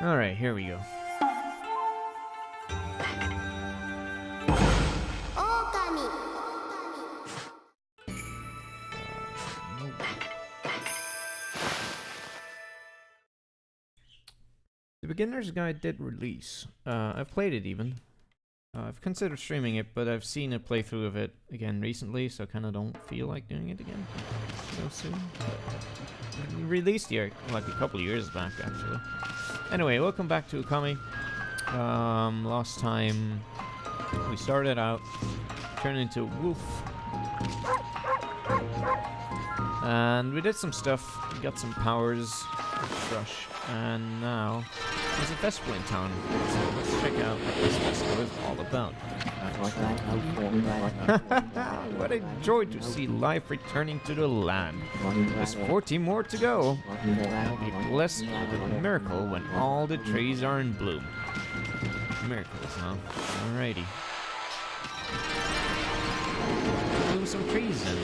Alright, here we go. Okami. The beginner's guide did release. I've played it even. I've considered streaming it, but I've seen a playthrough of it again recently, so I kind of don't feel like doing it again so soon. It released here like a couple of years back, actually. Anyway, welcome back to Okami. Last time we started out, turned into a wolf, and we did some stuff. We got some powers, brush, and now there's a festival in town. So let's check out what this festival is all about. What a joy to see life returning to the land. There's 40 more to go. Be blessed with a miracle when all the trees are in bloom. Miracles, huh? Alrighty. Bloom some trees then.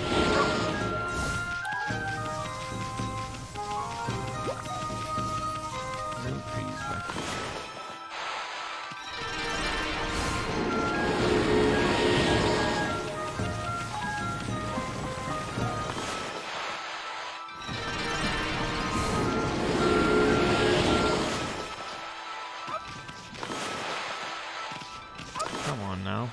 Come on now.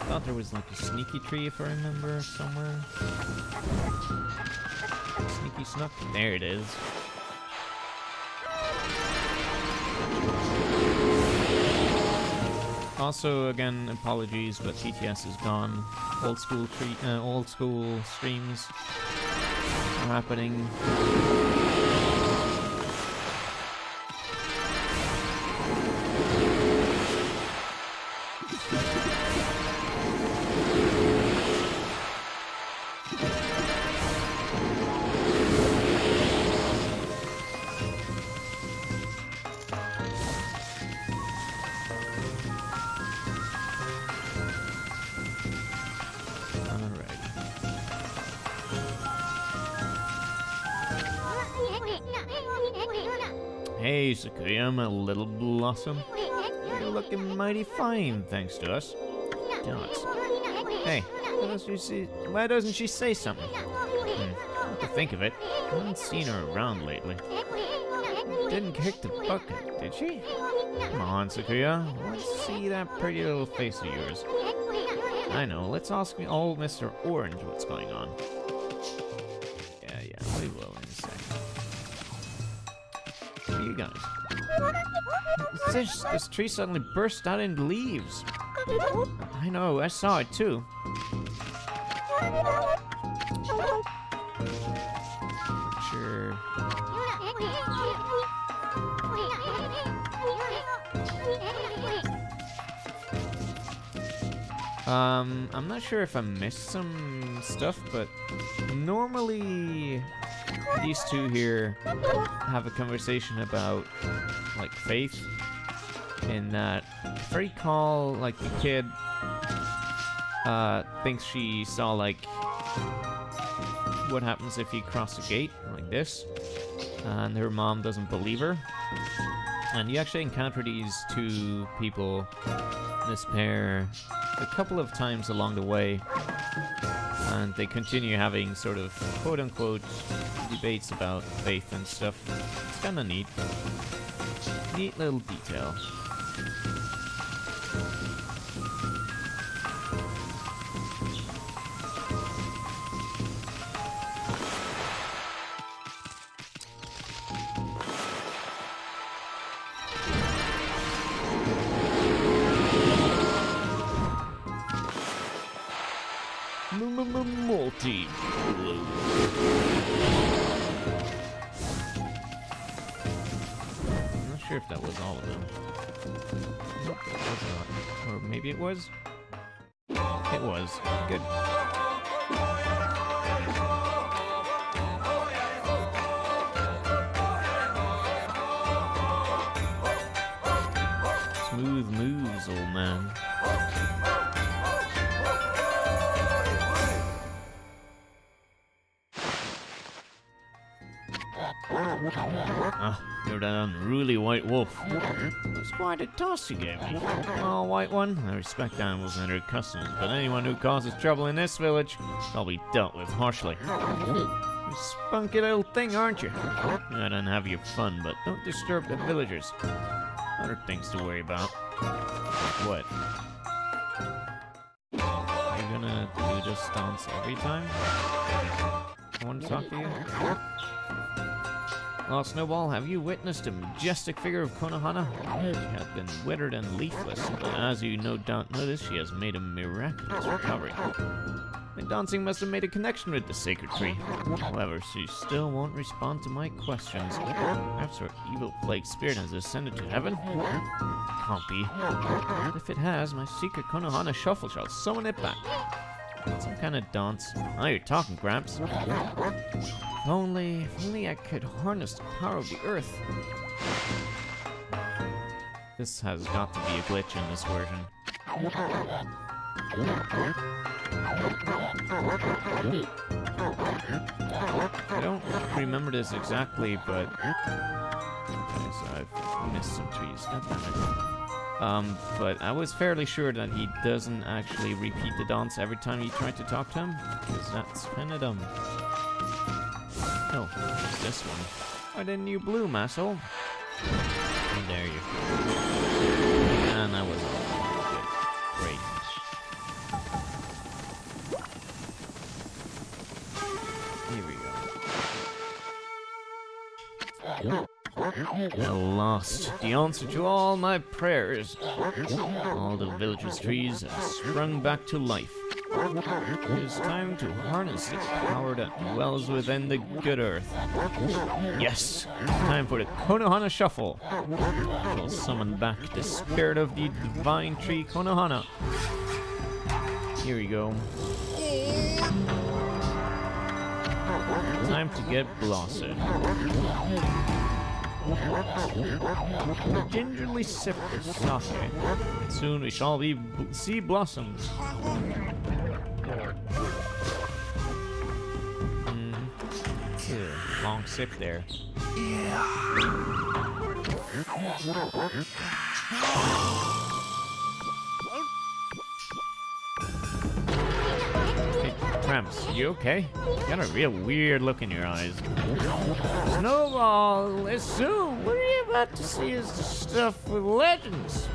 Thought there was like a sneaky tree, if I remember, somewhere. Sneaky snuck. There it is. Also, again, apologies, but TTS is gone. Old school streams are happening. Hey, Sakuya, my little blossom. You're looking mighty fine, thanks to us. Donuts. Hey, why doesn't she say something? Come to think of it, I haven't seen her around lately. Didn't kick the bucket, did she? Come on, Sakuya. Let's see that pretty little face of yours. I know, let's ask old Mr. Orange what's going on. Yeah, we will in a second. What are you guys? This tree suddenly burst out into leaves. I know, I saw it too. Sure. I'm not sure if I missed some stuff, but normally these two here have a conversation about, like, faith, in that, if I recall, like, the kid thinks she saw, like, what happens if you cross a gate, like this, and her mom doesn't believe her. And you actually encounter these two people, this pair, a couple of times along the way, and they continue having sort of quote-unquote debates about faith and stuff. It's kind of neat. Neat little detail. Multi-blue. I'm not sure if that was all of them. Nope, it was not. Or maybe it was? It was. Good. old man. Ah, you're that unruly white wolf. That's quite a toss you gave me. Oh, white one, I respect animals and their customs, but anyone who causes trouble in this village shall be dealt with harshly. You spunky little thing, aren't you? I don't have your fun, but don't disturb the villagers. Other things to worry about. What? Are you gonna do this dance every time? I want to talk to you. Oh, Snowball, have you witnessed the majestic figure of Konohana? She had been withered and leafless, but as you no doubt noticed, she has made a miraculous recovery. The dancing must have made a connection with the sacred tree. However, she still won't respond to my questions. Perhaps her evil plague spirit has ascended to heaven? Can't be. If it has, my secret Konohana shuffle shall summon it back. Some kind of dance. Now you're talking, Gramps. If only I could harness the power of the earth. This has got to be a glitch in this version. I don't remember this exactly, but I've missed some trees. God damn it. But I was fairly sure that he doesn't actually repeat the dance every time you try to talk to him, because that's kind of dumb. Oh, it's this one. Why didn't you bloom, asshole? And there you go. And that was all. Good. Great. Here we go. At last, the answer to all my prayers. All the village's trees have sprung back to life. It is time to harness the power that dwells within the good earth. Yes, time for the Konohana Shuffle. I shall summon back the spirit of the divine tree Konohana. Here we go. Time to get blasted. Gingerly sip the sake. Soon we shall see blossoms. Long sip there. Hey, Tramps, you okay? You got a real weird look in your eyes. Snowball, assume what are you about to see is the stuff with legends.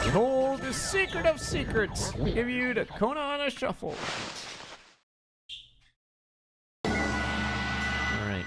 Behold the secret of secrets. Give you the Konohana Shuffle. Alright.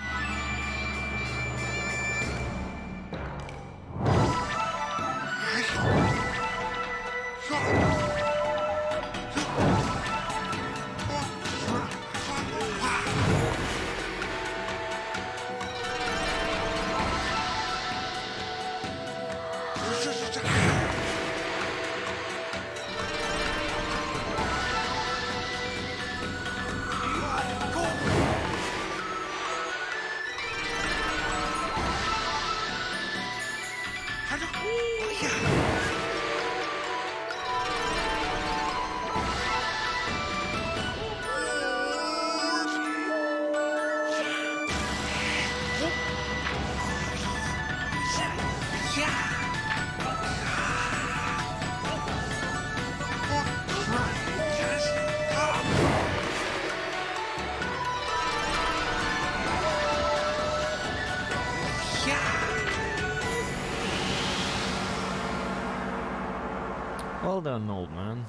Well done, old man.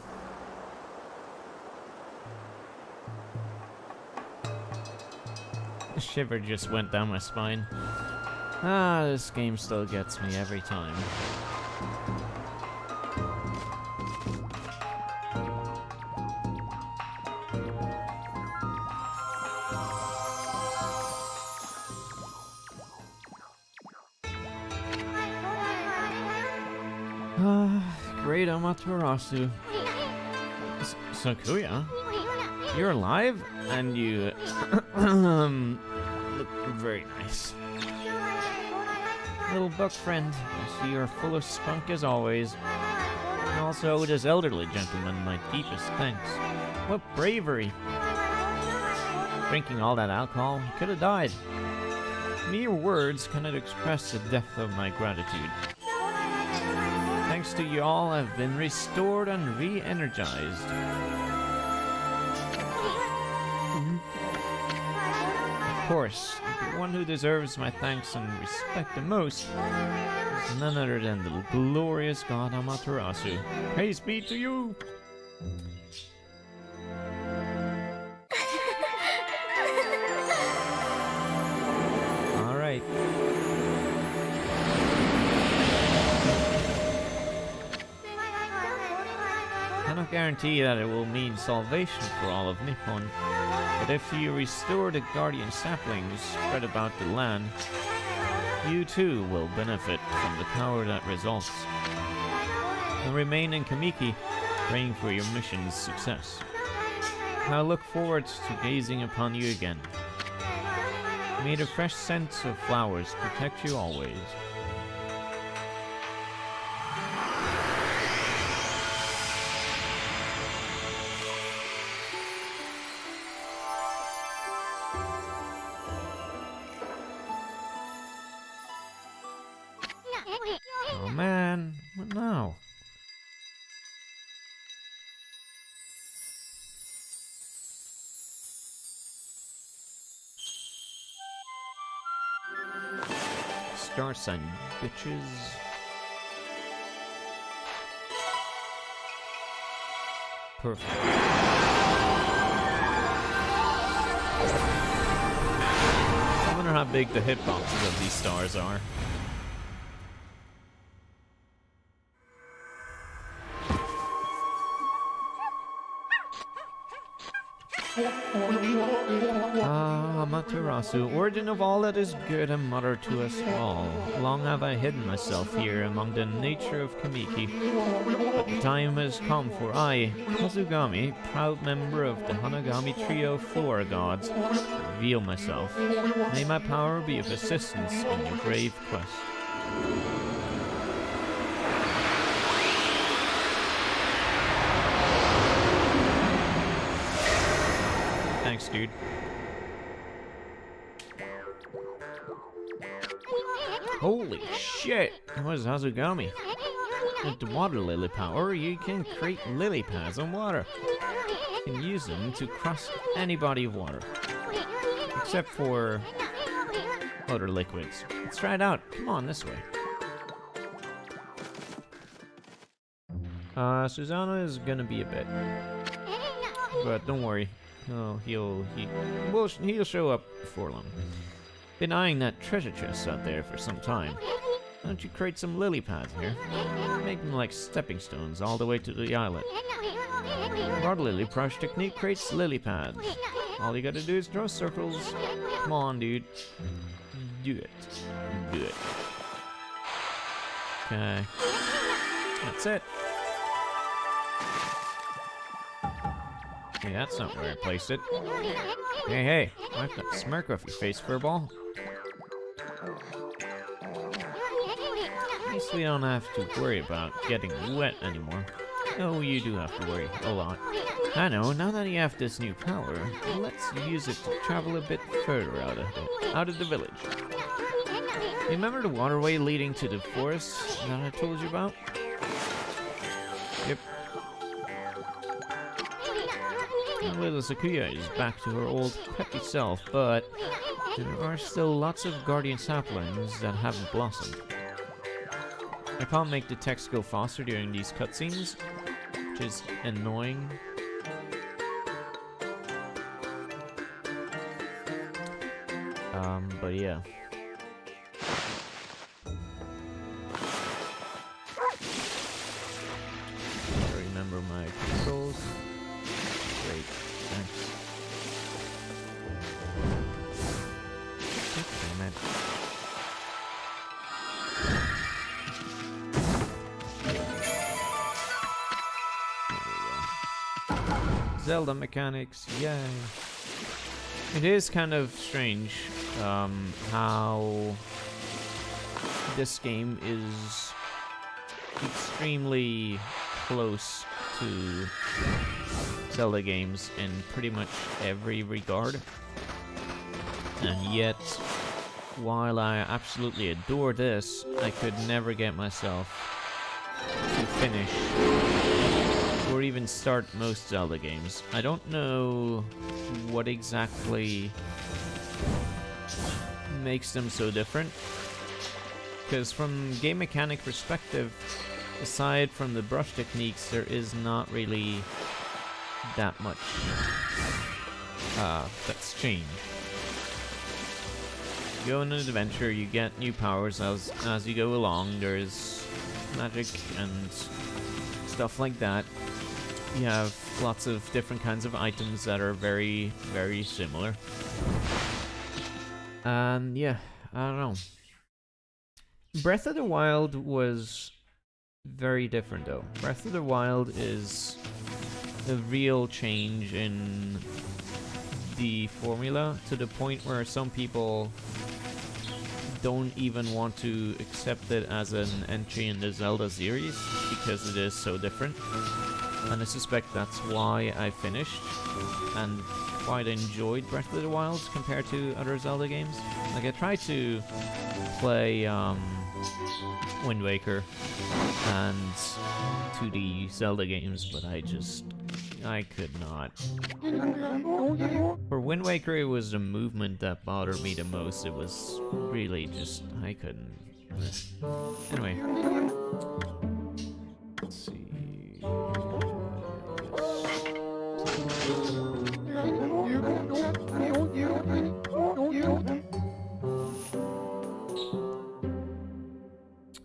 A shiver just went down my spine. Ah, this game still gets me every time. Great Amaterasu. Sakuya? You're alive? And you look very nice. Little book friend, I see you're full of spunk as always. And also, this elderly gentleman, my deepest thanks. What bravery! Drinking all that alcohol, he could have died. Mere words cannot express the depth of my gratitude. Thanks to you all, I've been restored and re-energized. Of course, the one who deserves my thanks and respect the most is none other than the glorious god Amaterasu. Praise be to you! Alright. Cannot guarantee that it will mean salvation for all of Nippon, but if you restore the guardian saplings spread about the land, you too will benefit from the power that results. And remain in Kamiki, praying for your mission's success. I look forward to gazing upon you again. May the fresh scent of flowers protect you always. Oh man, what now? Star sign, bitches. Perfect. I wonder how big the hitboxes of these stars are. Ah, Amaterasu, origin of all that is good and mother to us all. Long have I hidden myself here among the nature of Kamiki, but the time has come for I, Kazugami, proud member of the Hanagami trio of floor gods, to reveal myself. May my power be of assistance in your brave quest. Thanks, dude. Holy shit! That was Hazugami. With the water lily power, you can create lily pads on water. You can use them to cross any body of water. Except for other liquids. Let's try it out. Come on, this way. Susanna is gonna be a bit. But don't worry. Oh, he'll show up before long. Been eyeing that treasure chest out there for some time. Why don't you create some lily pads here? Make them like stepping stones all the way to the islet. Water lily brush technique creates lily pads. All you gotta do is draw circles. Come on, dude. Do it. Do it. Okay. That's it. Hey, that's not where I placed it. Hey, hey, wipe that smirk off your face, furball. At least we don't have to worry about getting wet anymore. Oh, you do have to worry a lot. I know, now that you have this new power, let's use it to travel a bit further out of the village. Remember the waterway leading to the forest that I told you about? Yep. Little Sakuya is back to her old peppy self, but there are still lots of guardian saplings that haven't blossomed. I can't make the text go faster during these cutscenes, which is annoying. But yeah. Remember my controls. Great, thanks. Damn it. There we go. Zelda mechanics, yay. It is kind of strange how this game is extremely close to Zelda games in pretty much every regard. And yet, while I absolutely adore this, I could never get myself to finish or even start most Zelda games. I don't know what exactly makes them so different, because from game mechanic perspective, aside from the brush techniques, there is not really that much that's changed. You go on an adventure, you get new powers as you go along. There's magic and stuff like that. You have lots of different kinds of items that are very, very similar. And yeah, I don't know. Breath of the Wild was very different though. Breath of the Wild is a real change in the formula, to the point where some people don't even want to accept it as an entry in the Zelda series because it is so different. And I suspect that's why I finished and quite enjoyed Breath of the Wild compared to other Zelda games. Like, I tried to play Wind Waker and 2D Zelda games, but I could not. For Wind Waker, it was the movement that bothered me the most. It was really just, I couldn't. Anyway. Let's see.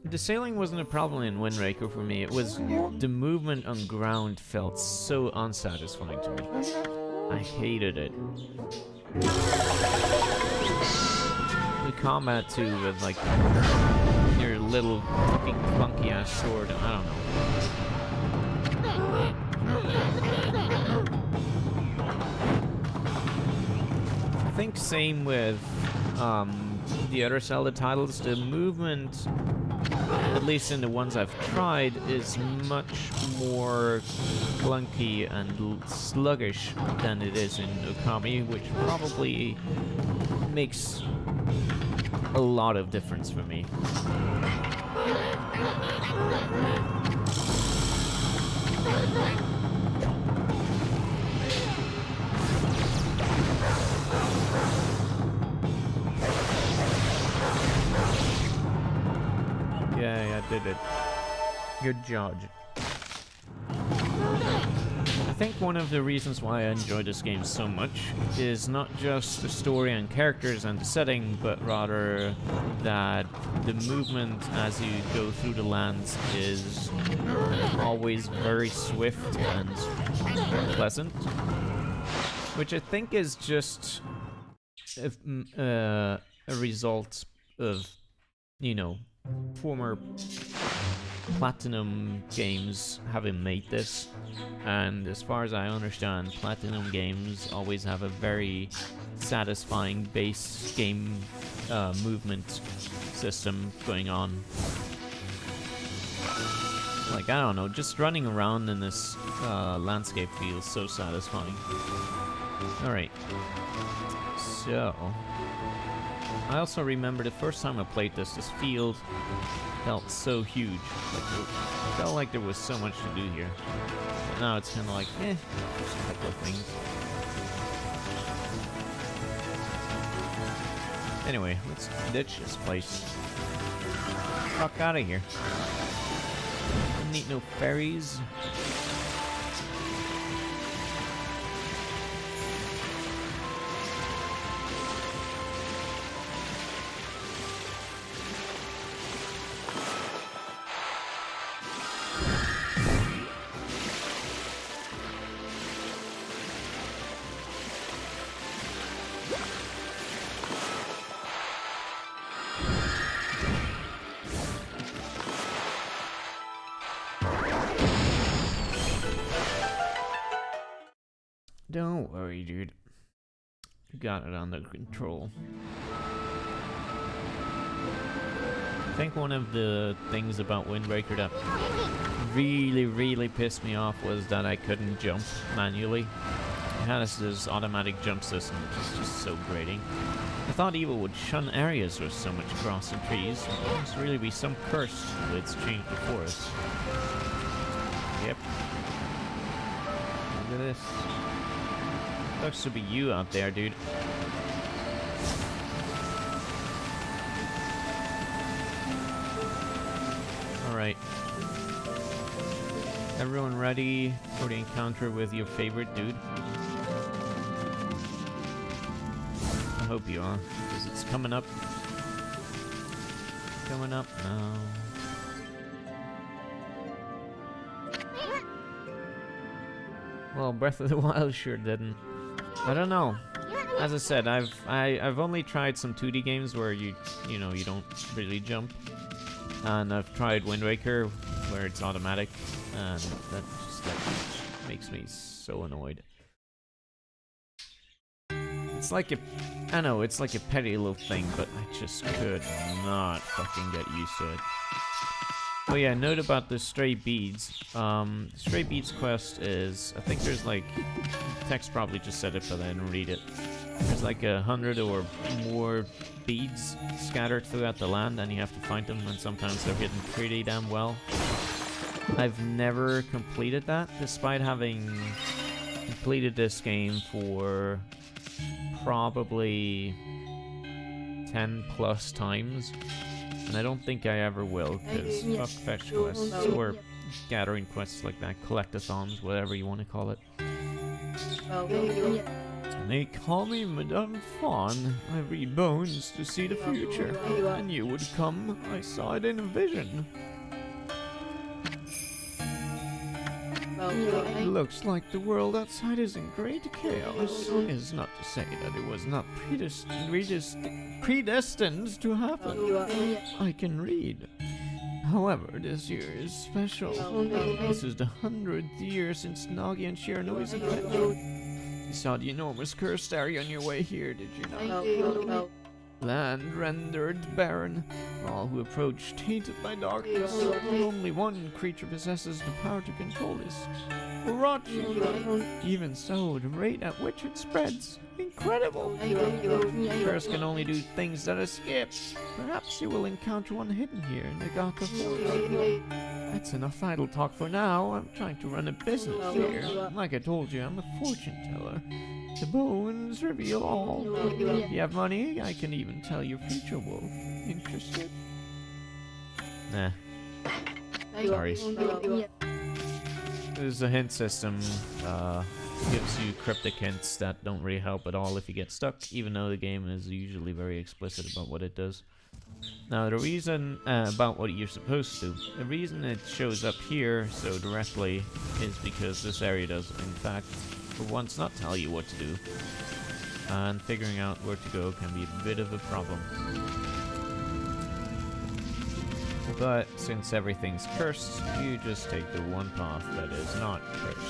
The sailing wasn't a problem in Wind Waker for me. It was the movement on ground felt so unsatisfying to me. I hated it. The combat too, with like your little fucking clunky ass sword. I don't know. I think same with the other Zelda titles. The movement, at least in the ones I've tried, is much more clunky and sluggish than it is in Okami, which probably makes a lot of difference for me. Yeah, I did it. Good judge. I think one of the reasons why I enjoy this game so much is not just the story and characters and the setting, but rather that the movement as you go through the lands is always very swift and pleasant, which I think is just a result of, you know, former Platinum games having made this. And as far as I understand, Platinum games always have a very satisfying base game movement system going on. Like, I don't know, just running around in this landscape feels so satisfying. Alright. So, I also remember the first time I played this field felt so huge. Like, it felt like there was so much to do here. But now it's kind of like, just a couple of things. Anyway, let's ditch this place. Fuck out of here. Don't need no ferries. Don't worry, dude. Got it under control. think one of the things about Wind Waker that really pissed me off was that I couldn't jump manually. It has this automatic jump system, which is just so grating. I thought Evil would shun areas with so much grass and trees. There must really be some curse that's changed the forest. Yep. Look at this. Looks to be you out there, dude. Alright. Everyone ready for the encounter with your favorite dude? I hope you are, because it's coming up. Coming up now. Well, Breath of the Wild sure didn't. I don't know. As I said, I've only tried some 2D games where you don't really jump, and I've tried Wind Waker where it's automatic, and that just makes me so annoyed. It's like I know it's like a petty little thing, but I just could not fucking get used to it. Oh yeah, note about the stray beads. Stray beads quest is, I think there's like, text probably just said it, but I didn't read it. There's like 100 or more beads scattered throughout the land, and you have to find them, and sometimes they're hidden pretty damn well. I've never completed that, despite having completed this game for probably 10 plus times. And I don't think I ever will, because fuck fetch quests, or gathering quests like that, collectathons, whatever you want to call it. They call me Madame Fawn. I read bones to see the future. And you would come, I saw it in a vision. It looks like the world outside is in great chaos. It is not to say that it was not predestined to happen. I can read. However, this year is special. This is the 100th year since Nagi and Shiranoi's adventure. You saw the enormous cursed area on your way here, did you not? Land rendered barren, all who approach tainted by darkness. Only one creature possesses the power to control this. Orochi. Even so, the rate at which it spreads, incredible. Curse can only do things that escape. Perhaps you will encounter one hidden here in the Gaka Forest. That's enough idle talk for now. I'm trying to run a business here. Like I told you, I'm a fortune teller. The bones reveal all. If you have money, I can even tell your future, Wolf. Interested? Nah. Sorry. There's a hint system. Gives you cryptic hints that don't really help at all if you get stuck, even though the game is usually very explicit about what it does. Now, the reason about what you're supposed to, the reason it shows up here so directly is because this area does, in fact, for once not tell you what to do, and figuring out where to go can be a bit of a problem. But since everything's cursed, you just take the one path that is not cursed.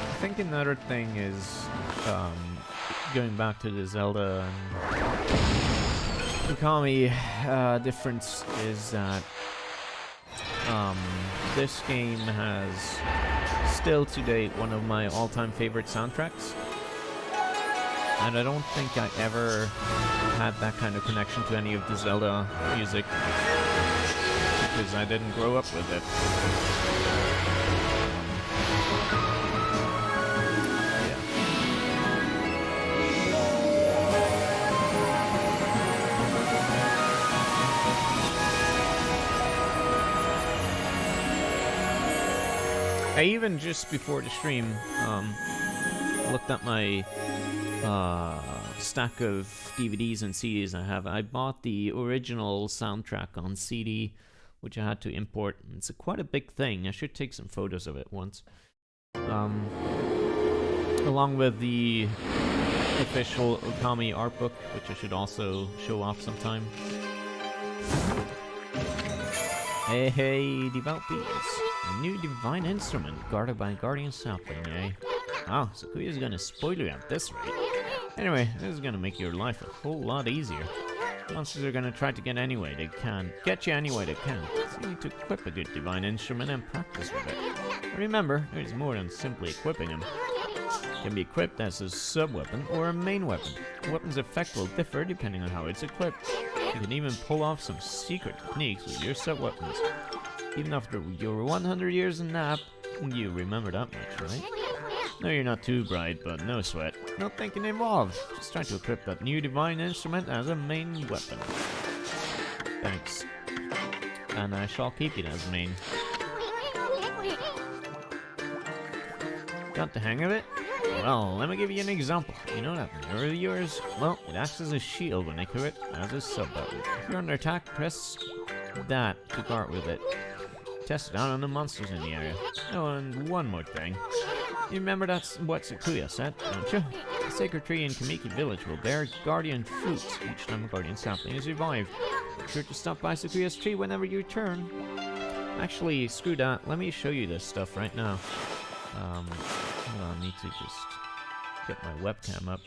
I think another thing is going back to the Zelda and Okami difference is that this game has still to date one of my all-time favorite soundtracks, and I don't think I ever had that kind of connection to any of the Zelda music because I didn't grow up with it. I even just before the stream looked at my stack of DVDs and CDs I have. I bought the original soundtrack on CD, which I had to import. It's quite a big thing. I should take some photos of it once. Along with the official Okami art book, which I should also show off sometime. Hey, devotees. A new divine instrument guarded by Guardian Sapling, eh? Wow, Sakuya's gonna spoil you at this rate. Anyway, this is gonna make your life a whole lot easier. Monsters are gonna try to get any way they can. Get you any way they can. So you need to equip a good divine instrument and practice with it. Remember, there's more than simply equipping them. It can be equipped as a sub-weapon or a main weapon. The weapon's effect will differ depending on how it's equipped. You can even pull off some secret techniques with your sub-weapons. Even after your 100 years in nap, you remember that much, right? No, you're not too bright, but no sweat. Not thinking involved. Just trying to equip that new divine instrument as a main weapon. Thanks. And I shall keep it as main. Got the hang of it? Well, let me give you an example. You know that mirror of yours? Well, it acts as a shield when equipped as a sub-weapon. If you're under attack, press that to guard with it. Test it out on the monsters in the area. Oh, and one more thing. You remember that's what Sakuya said, don't you? The sacred tree in Kamiki village will bear guardian fruits each time a guardian sapling is revived. Be sure to stop by Sakuya's tree whenever you return. Actually, screw that. Let me show you this stuff right now. Hold on, I need to just get my webcam up.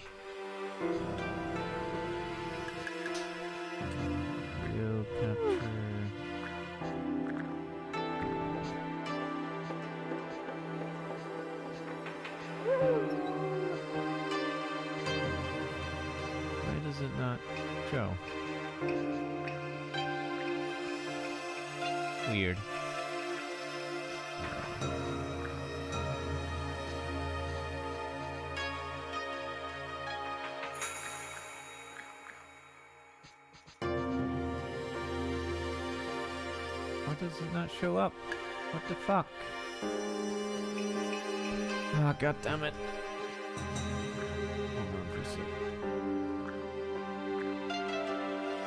Video capture. Why does it not show? Weird. Why does it not show up? What the fuck? Ah, god damn it. Hold on for a sec.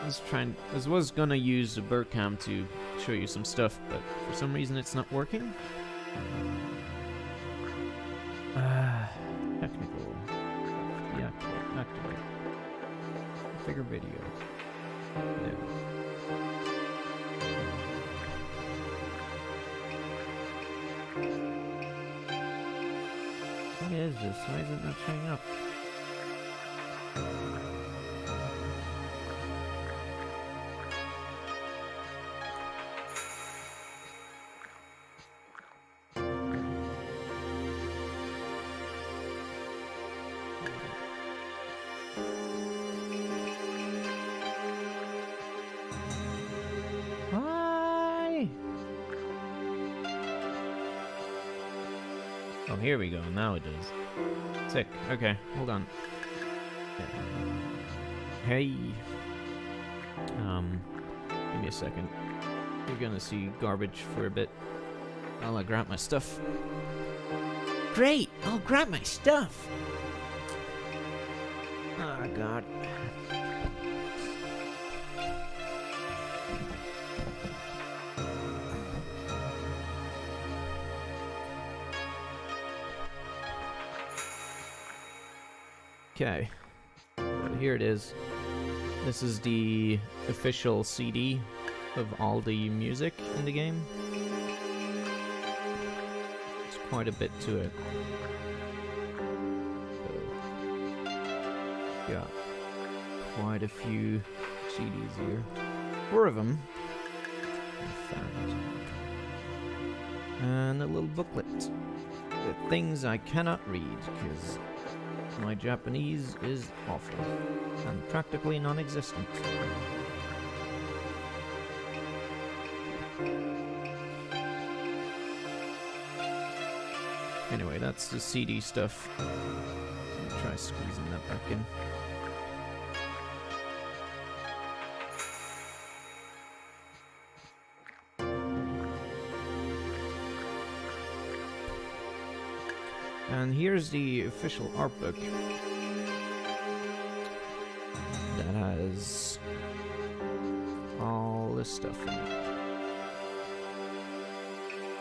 I was gonna use the bird cam to show you some stuff, but for some reason it's not working. Technical. Deactivate. Activate. Figure video. No. What is this? Why is it not showing up? Why? Oh, here we go. Now it does. Sick. Okay, hold on. Hey. Give me a second. You're gonna see garbage for a bit. I'll grab my stuff. Great! I'll grab my stuff! Oh, God. Okay, so here it is. This is the official CD of all the music in the game. It's quite a bit to it. So, yeah, quite a few CDs here. 4 of them, in fact. And a little booklet with things I cannot read because my Japanese is awful and practically non-existent. Anyway, that's the CD stuff. I'll try squeezing that back in. And here's the official art book that has all this stuff in it.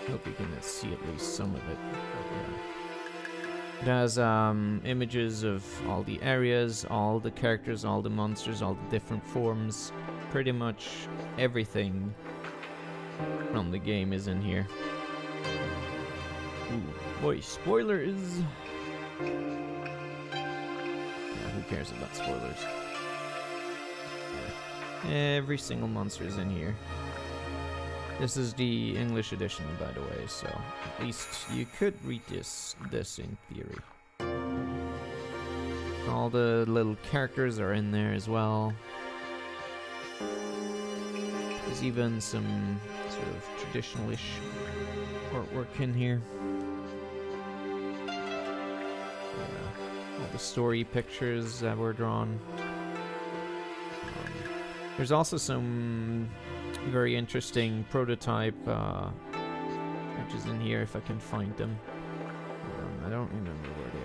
Hope you can see at least some of it. Yeah. It has images of all the areas, all the characters, all the monsters, all the different forms, pretty much everything from the game is in here. Ooh, boy, spoilers! Yeah, who cares about spoilers? Yeah. Every single monster is in here. This is the English edition, by the way, so at least you could read this in theory. All the little characters are in there as well. There's even some sort of traditional-ish artwork in here. All the story pictures that were drawn. There's also some very interesting prototype images in here if I can find them. I don't remember where they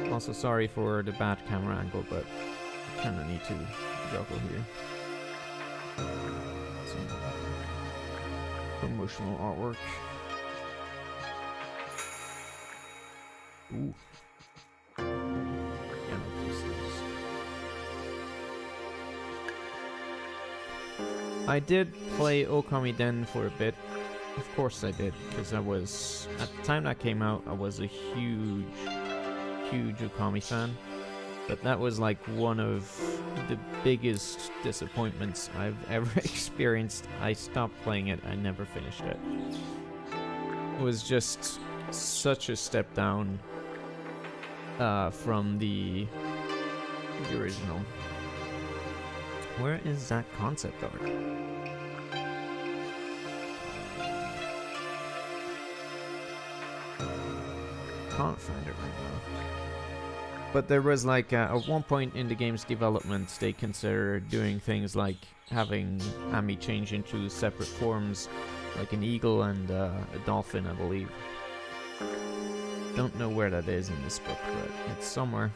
are. Also sorry for the bad camera angle, but I kinda need to juggle here. Some promotional artwork. Ooh. I did play Okami Den for a bit. Of course I did, because I was, at the time that came out, I was a huge Okami fan. But that was like one of the biggest disappointments I've ever experienced. I stopped playing it, I never finished it. It was just such a step down from the original. Where is that concept art? Can't find it right now. But there was like at one point in the game's development, they considered doing things like having Ami change into separate forms, like an eagle and a dolphin, I believe. Don't know where that is in this book, but it's somewhere.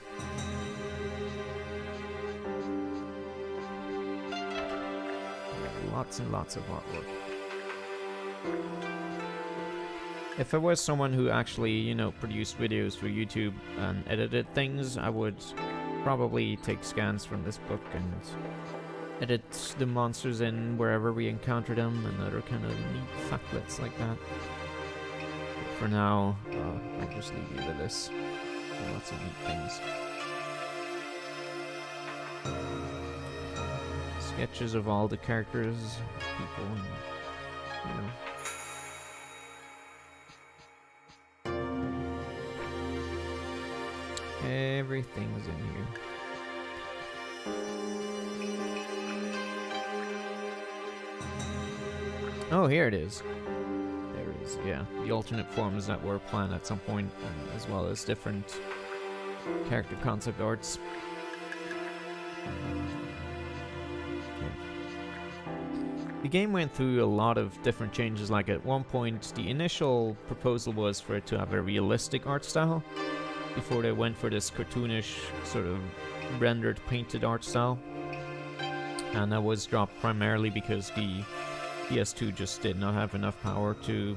Lots and lots of artwork. If I was someone who actually, you know, produced videos for YouTube and edited things, I would probably take scans from this book and edit the monsters in wherever we encounter them and other kind of neat factlets like that. But for now, I'll just leave you with this. Lots of neat things. Sketches of all the characters, people, and, you know. Everything's in here. Oh, here it is. There it is, yeah. The alternate forms that were planned at some point, as well as different character concept arts. The game went through a lot of different changes. Like at one point, the initial proposal was for it to have a realistic art style, before they went for this cartoonish, sort of rendered, painted art style. And that was dropped primarily because the PS2 just did not have enough power to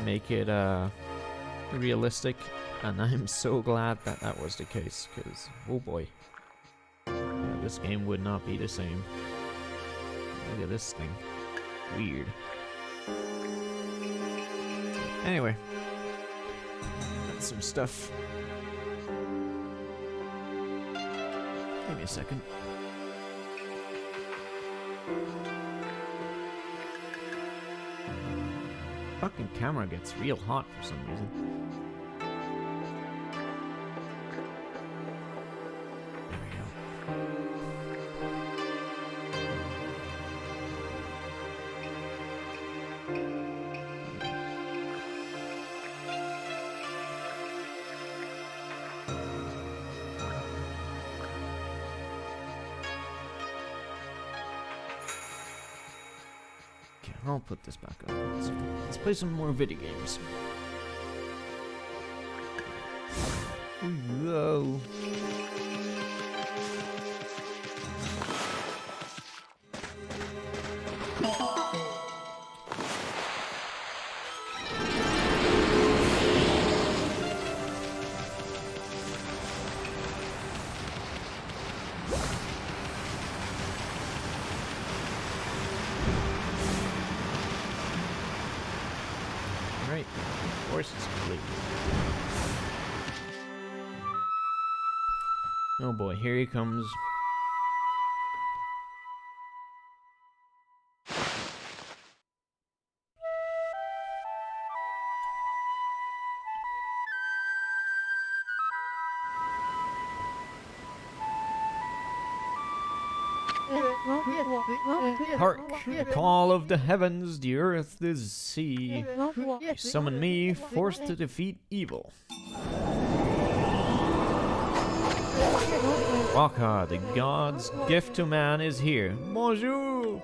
make it realistic. And I'm so glad that that was the case, because, oh boy, yeah, this game would not be the same. Look at this thing. Weird. Anyway. That's some stuff. Give me a second. Fucking camera gets real hot for some reason. I'll put this back up. Let's play some more video games. Whoa. Right. Of course it's complete. Oh boy, here he comes. Hark! The call of the heavens, the earth, the sea. You summon me, forced to defeat evil. Waka, the god's gift to man, is here. Bonjour!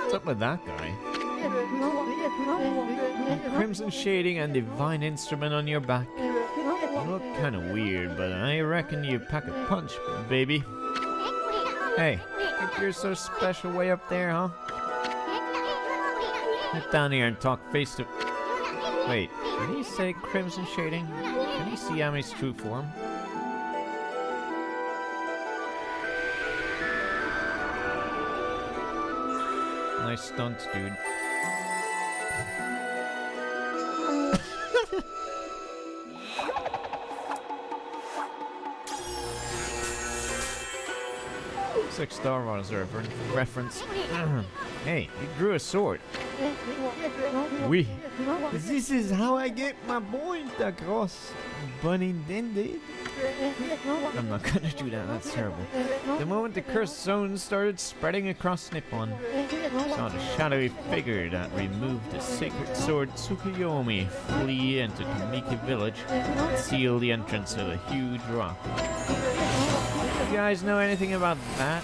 What's up with that guy? Crimson shading and divine instrument on your back. You look kinda weird, but I reckon you pack a punch, baby. Hey, think you're so special way up there, huh? Get down here and talk face to... Wait, did he say crimson shading? Can he see Ami's true form? Nice stunts, dude. Six Star Wars reference. Hey, you drew a sword. Oui. This is how I get my point across. Pun intended. I'm not gonna do that, that's terrible. The moment the cursed zone started spreading across Nippon, I saw the shadowy figure that removed the sacred sword Tsukuyomi flee into Kamiki village and seal the entrance of a huge rock. You guys know anything about that?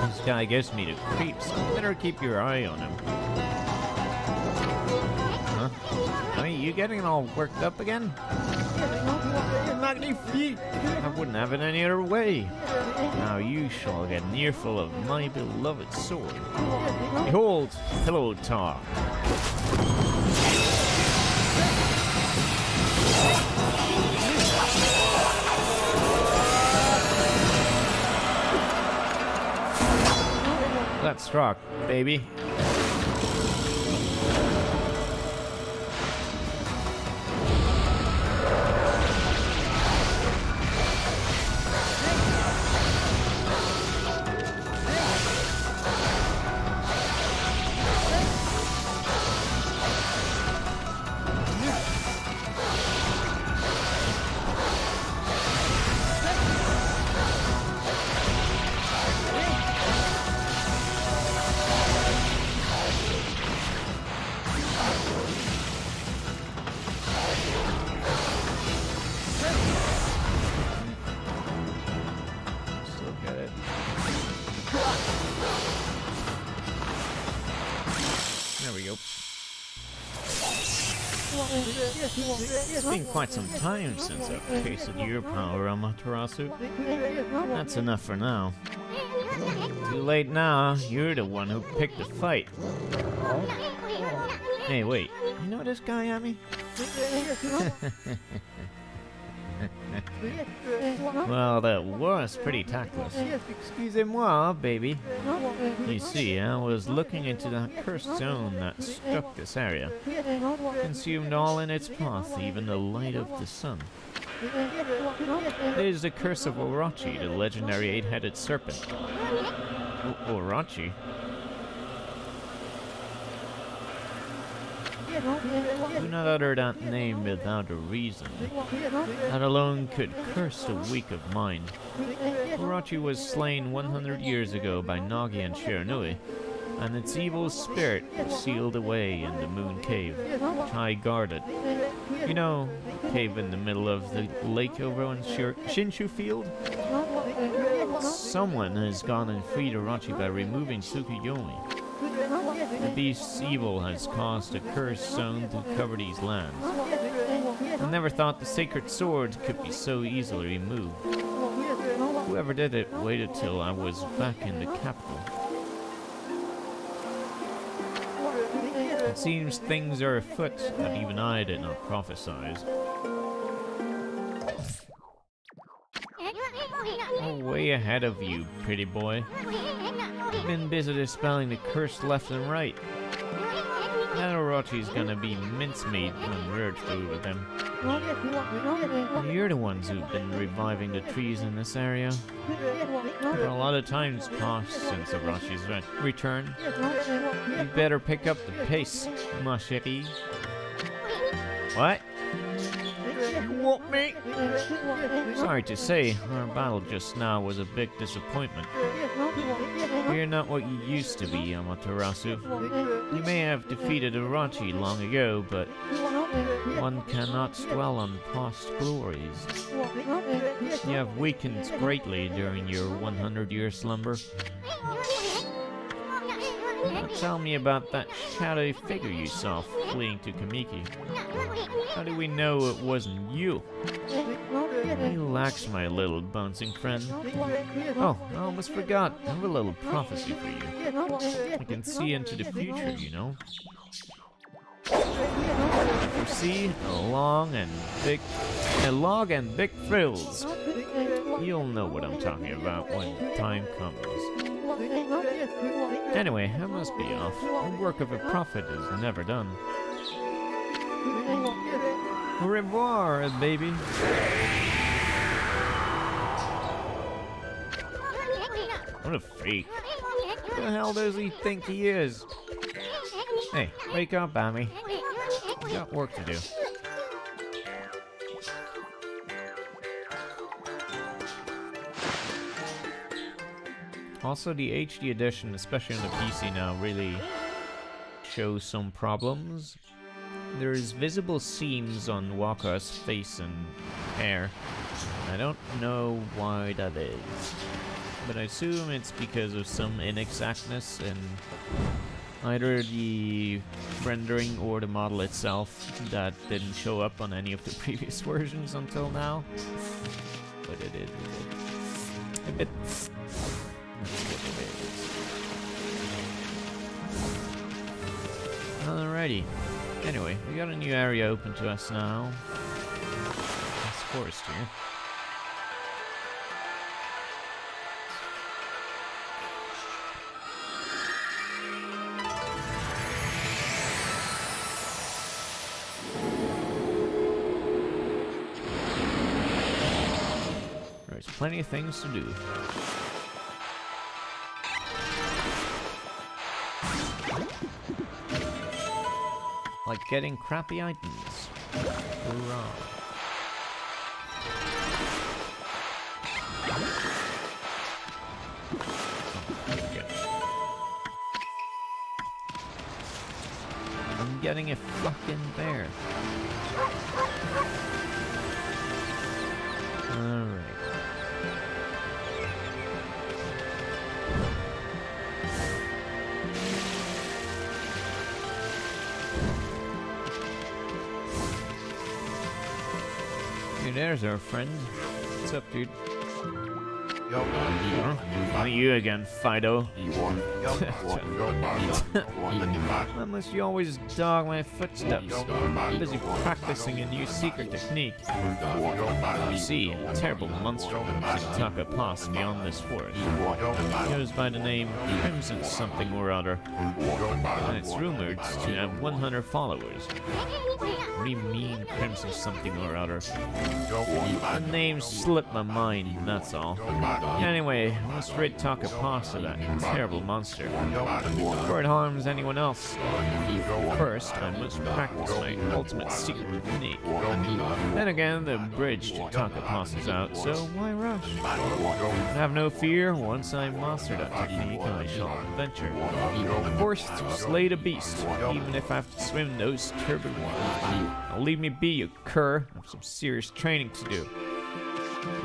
This guy gives me the creeps. Better keep your eye on him. Huh? Are you getting all worked up again? Magnifique! I wouldn't have it any other way. Now you shall get an earful of my beloved sword. Behold, pillow talk. Let's rock, baby. There we go. It's been quite some time since I've tasted your power, Amaterasu. That's enough for now. Too late now, you're the one who picked the fight. Hey, wait, you know this guy, Ami? Well, that was pretty tactless. Excusez-moi, baby. You see, I was looking into that cursed zone that struck this area. Consumed all in its path, even the light of the sun. It is the curse of Orochi, the legendary eight-headed serpent. Orochi? Do not utter that name without a reason. That alone could curse the weak of mind. Orochi was slain 100 years ago by Nagi and Shiranui, and its evil spirit sealed away in the Moon Cave, which I guarded. You know, cave in the middle of the lake over on Shinshu Field? Someone has gone and freed Orochi by removing Tsukuyomi. The beast's evil has caused a cursed zone to cover these lands. I never thought the sacred sword could be so easily removed. Whoever did it waited till I was back in the capital. It seems things are afoot that even I did not prophesize. Oh way ahead of you, pretty boy. I've been busy dispelling the curse left and right. That Orochi's gonna be mincemeat when we're through with them. You're the ones who've been reviving the trees in this area. A lot of time's passed since Orochi's return. You better pick up the pace, ma chérie. What? You want me? Sorry to say, our battle just now was a big disappointment. You're not what you used to be, Amaterasu. You may have defeated Orochi long ago, but one cannot dwell on past glories. You have weakened greatly during your 100-year slumber. Now tell me about that shadowy figure you saw fleeing to Kamiki. How do we know it wasn't you? Relax, my little bouncing friend. Oh, I almost forgot. I have a little prophecy for you. I can see into the future, you know. Foresee a log and big thrills. You'll know what I'm talking about when the time comes. Anyway, I must be off. The work of a prophet is never done. Au revoir, baby. What a freak. Who the hell does he think he is? Hey, wake up, Amy. Got work to do. Also, the HD edition, especially on the PC now, really shows some problems. There's visible seams on Waka's face and hair. I don't know why that is, but I assume it's because of some inexactness in either the rendering or the model itself that didn't show up on any of the previous versions until now. But it is a bit. Alrighty. Anyway, we got a new area open to us now. This forest here. There's plenty of things to do. Like getting crappy items. Hoorah. I'm getting a fucking bear. Alright. Hey, there's our friend. What's up, dude? Huh? You again, Fido. Unless you always dog my footsteps. I'm busy practicing a new secret technique. You see, a terrible monster lives in Taka Pass beyond this forest. It goes by the name Crimson something or other, and it's rumored to have 100 followers. What do you mean, Crimson something or other? The name slipped my mind, that's all. Anyway, I must rid Taka Pass of that terrible monster before it harms anyone else. First, I must practice my ultimate secret technique. Then again, the bridge to Taka Pass is out, so why rush? Have no fear, once I master that technique, I shall venture. Of course, to slay the beast, even if I have to swim those turbid waters. Now leave me be, you cur. I have some serious training to do.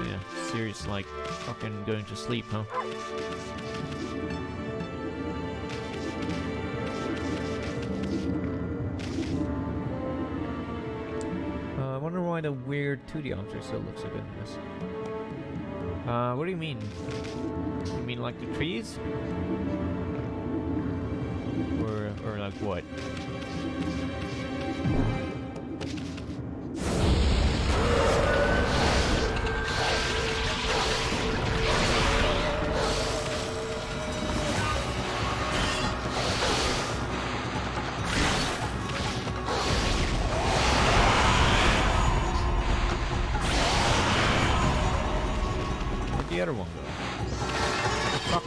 Yeah, serious like fucking going to sleep, huh? I wonder why the weird 2D object still looks so good in this. What do you mean? You mean like the trees? Or like what? fuck?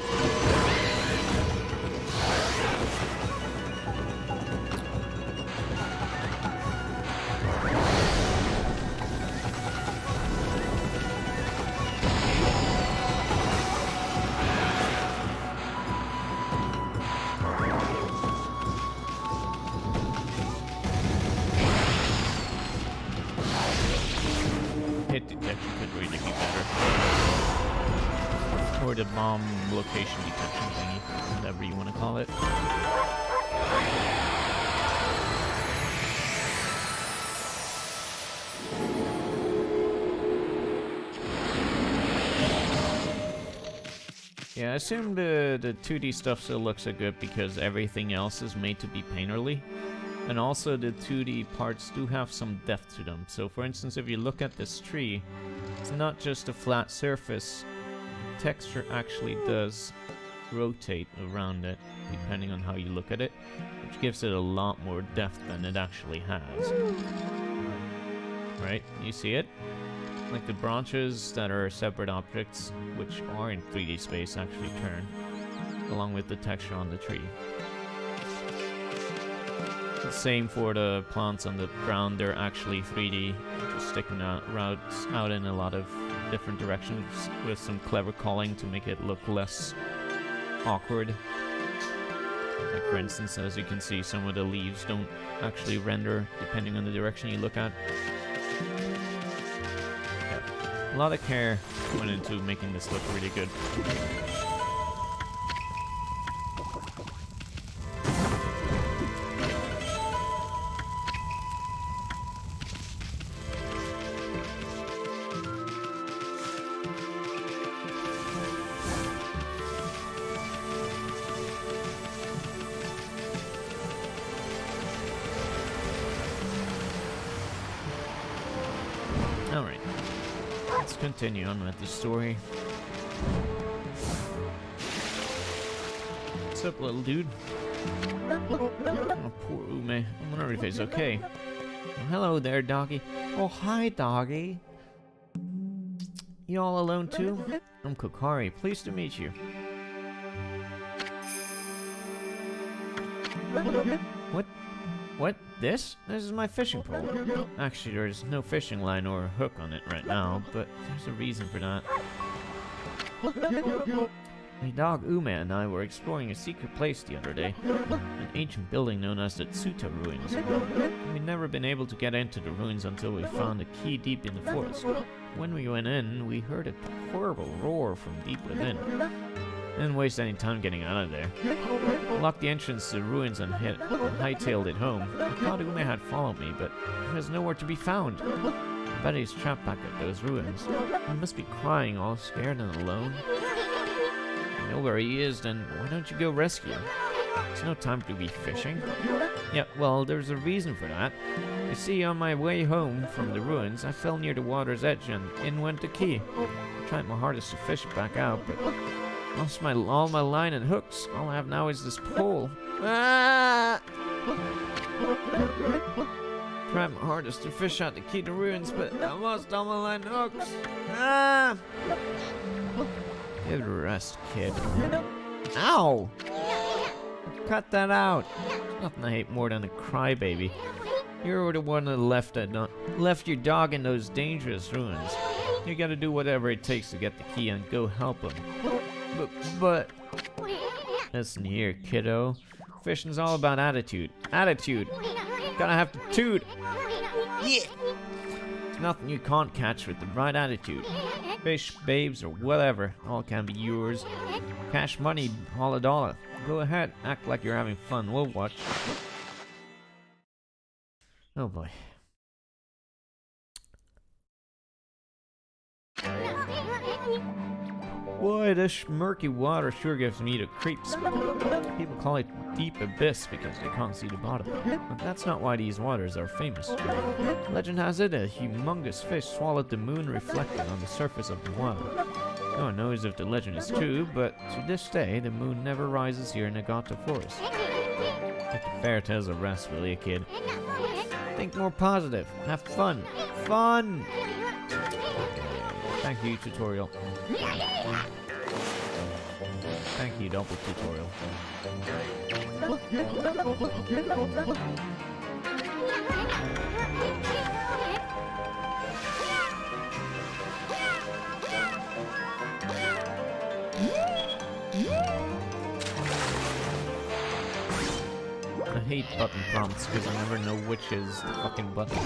Hit detection could really be better. Or the bomb location detection thingy, whatever you want to call it. Yeah, I assume the 2D stuff still looks so good because everything else is made to be painterly. And also the 2D parts do have some depth to them. So for instance, if you look at this tree, it's not just a flat surface. The texture actually does rotate around it, depending on how you look at it, which gives it a lot more depth than it actually has. Right? You see it? Like the branches that are separate objects, which are in 3D space, actually turn, along with the texture on the tree. Same for the plants on the ground, they're actually 3D, just sticking out routes out in a lot of different directions with some clever culling to make it look less awkward. Like for instance, as you can see, some of the leaves don't actually render depending on the direction you look at. Yeah. A lot of care went into making this look really good. Alright, let's continue on with the story. What's up, little dude? Oh, poor Ume. I wonder if he's okay. Oh, hello there, doggy. Oh, hi, doggy. You all alone, too? I'm Kokari. Pleased to meet you. What? What? This? This is my fishing pole. Actually, there's no fishing line or hook on it right now, but there's a reason for that. My dog Ume and I were exploring a secret place the other day, an ancient building known as the Tsuta Ruins. We'd never been able to get into the ruins until we found a key deep in the forest. When we went in, we heard a horrible roar from deep within. Didn't waste any time getting out of there. Locked the entrance to the ruins and hightailed it home. I thought Ume had followed me, but he was nowhere to be found. I bet he's trapped back at those ruins. He must be crying, all scared and alone. You know where he is, then why don't you go rescue him? There's no time to be fishing. Yeah, well, there's a reason for that. You see, on my way home from the ruins, I fell near the water's edge and in went the key. I tried my hardest to fish it back out, but lost all my line and hooks. All I have now is this pole. Ah! Tried my hardest to fish out the key to ruins, but I lost all my line and hooks. Ah! Give it a rest, kid. Ow! Cut that out. There's nothing I hate more than a crybaby. You're the one that left your dog in those dangerous ruins. You gotta do whatever it takes to get the key and go help him. But... Listen here, kiddo. Fishing's all about attitude. Attitude! Gotta have to toot! Yeah! There's nothing you can't catch with the right attitude. Fish, babes, or whatever, all can be yours. Cash money, all a dollar. Go ahead, act like you're having fun, we'll watch. Oh boy. Boy, this murky water sure gives me the creeps. People call it deep abyss because they can't see the bottom. But that's not why these waters are famous. Legend has it, a humongous fish swallowed the moon reflected on the surface of the water. No one knows if the legend is true, but to this day, the moon never rises here in Nagata Forest. Take the fairy tales a rest, will you, kid? Think more positive. Have fun. Fun! Thank you, tutorial. Thank you, double tutorial. I hate button prompts because I never know which is the fucking button.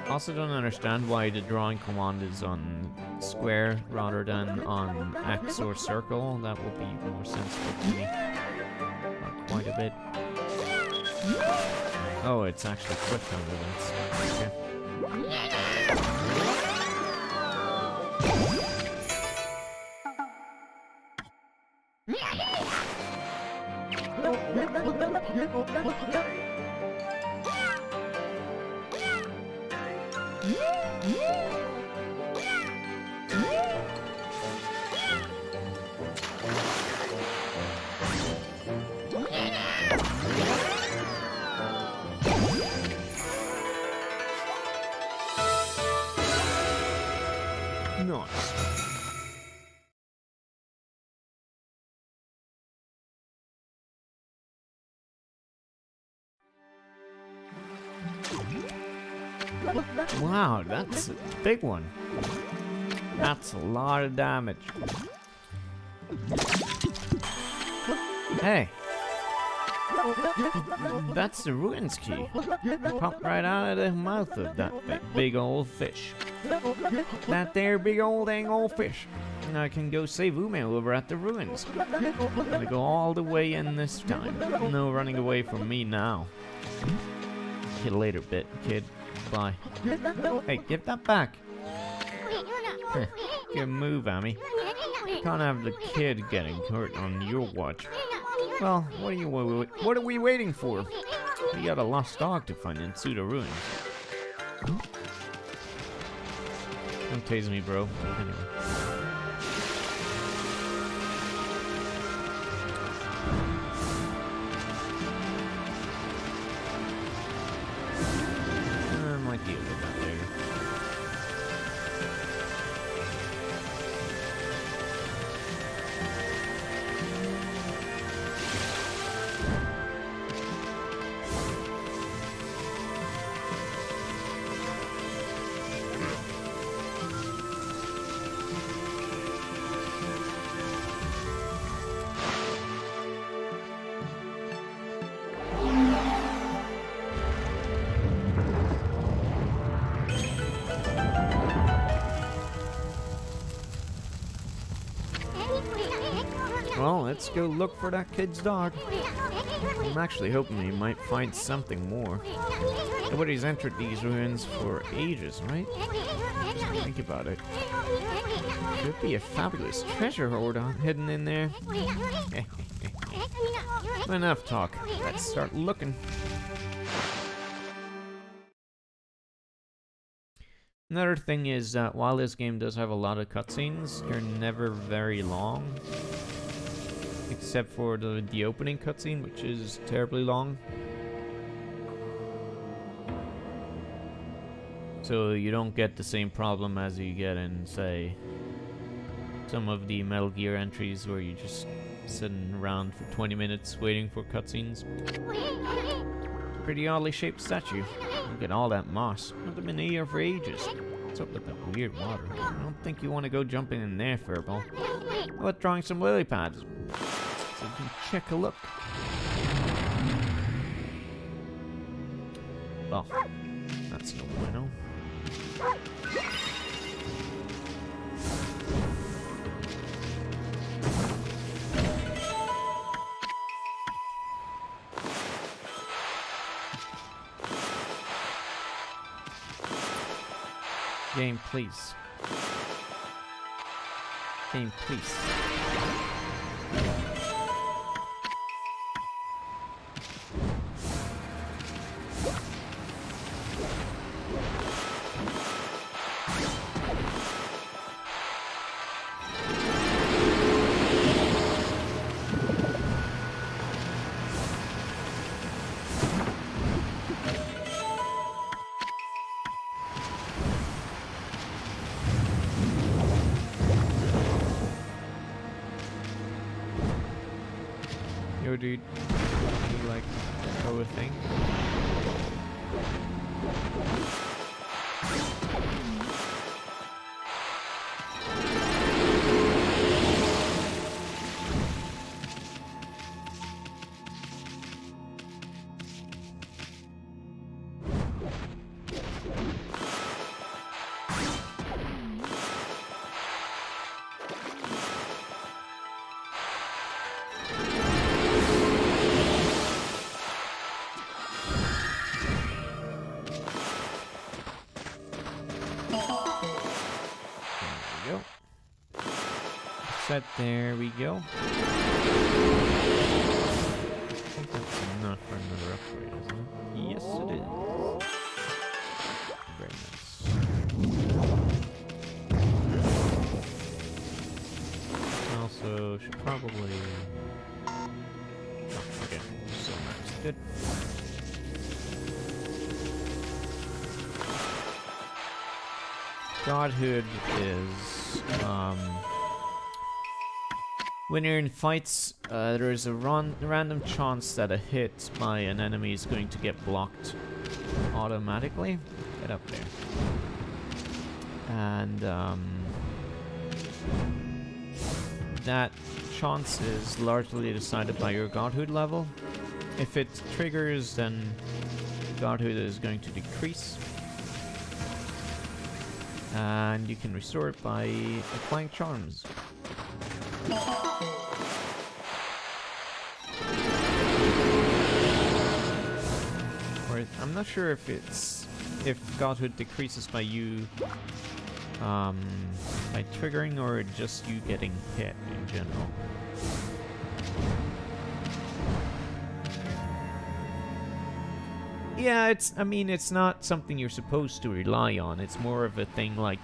Also don't understand why the drawing command is on square rather than on X or circle. That would be more sensible to me. Not quite a bit. Oh, it's actually quick time events. Okay. Nice. Wow, that's a big one. That's a lot of damage. Hey. That's the ruins key. Popped right out of the mouth of that big old fish. That there big old dang old fish. And I can go save Ume over at the ruins. I'm gonna go all the way in this time. No running away from me now. See you later, kid. Bye. Hey, give that back. Good move, Amy. Can't have the kid getting hurt on your watch. Well, what are we waiting for? We got a lost dog to find in Suda ruins. Don't tase me, bro. Anyway. I might deal with that later. Well, let's go look for that kid's dog. I'm actually hoping we might find something more. Nobody's entered these ruins for ages, right? Just think about it. Could be a fabulous treasure hoard hidden in there. Enough talk. Let's start looking. Another thing is that while this game does have a lot of cutscenes, they're never very long. Except for the opening cutscene, which is terribly long. So you don't get the same problem as you get in, say, some of the Metal Gear entries where you're just sitting around for 20 minutes waiting for cutscenes. Pretty oddly shaped statue. Look at all that moss. I've been in here for ages. What's up with that weird water? I don't think you want to go jumping in there, Furball. How about drawing some lily pads? So we can check a look. Oh, that's no bueno. Game, please. Game, please. Yo, dude. You like throw a thing? Set, there we go. I think that's enough for another upgrade, isn't it? Yes, it is. Very nice. Also, should probably... Oh, okay. So that's good. Godhood is... when you're in fights, there is a random chance that a hit by an enemy is going to get blocked automatically. Get up there. And that chance is largely decided by your Godhood level. If it triggers, then Godhood is going to decrease. And you can restore it by applying charms. I'm not sure if Godhood decreases by you by triggering or just you getting hit in general. Yeah, I mean, it's not something you're supposed to rely on. It's more of a thing like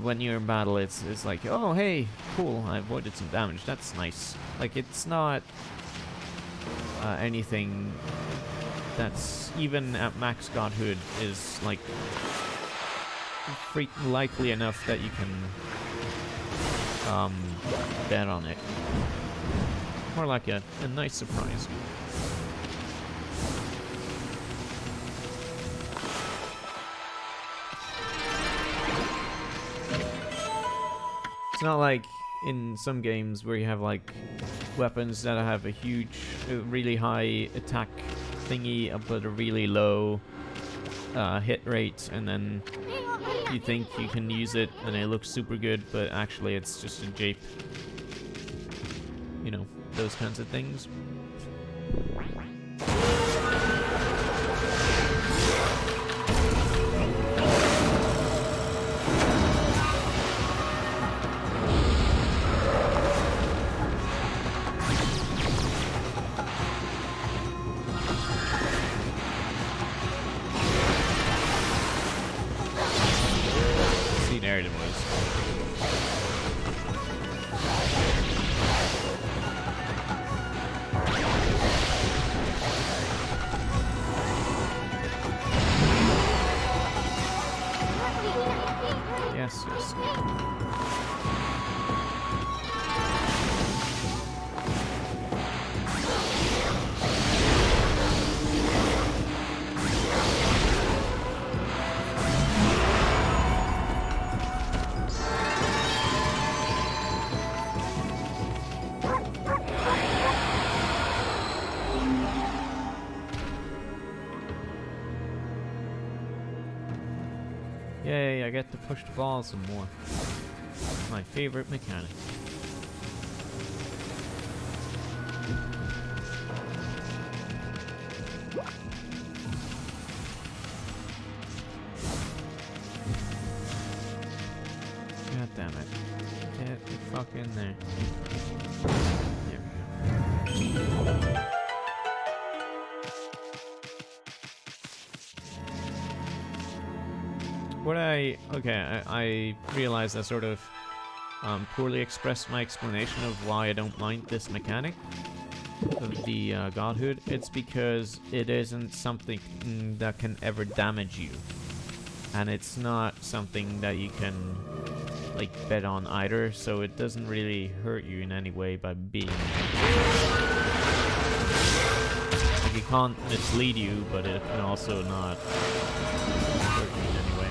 when you're in battle, it's like, oh hey, cool, I avoided some damage. That's nice. Like, it's not anything that's even at max Godhood is like likely enough that you can bet on it. More like a nice surprise. It's not like in some games where you have like weapons that have a huge, really high attack thingy but a really low hit rate, and then you think you can use it and it looks super good, but actually it's just a jape. You know, those kinds of things. Yes, yes. Yay, I get to push the ball some more. My favorite mechanic. God damn it. Get the fuck in there. There we go. What I realized I sort of poorly expressed my explanation of why I don't mind this mechanic of the Godhood. It's because it isn't something that can ever damage you, and it's not something that you can like bet on either, so it doesn't really hurt you in any way by being can't mislead you, but it can also not hurt you in any way.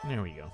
There we go.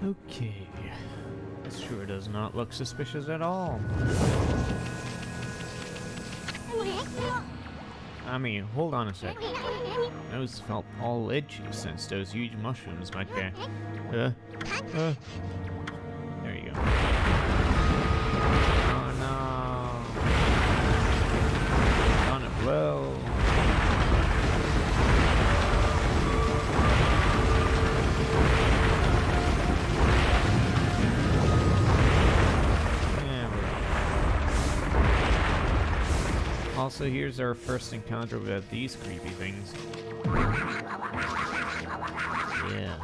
Okay. This sure does not look suspicious at all. I mean, hold on a sec. My nose felt all itchy since those huge mushrooms back there. There you go. Oh no. On it blow. Also, here's our first encounter with these creepy things. Yeah.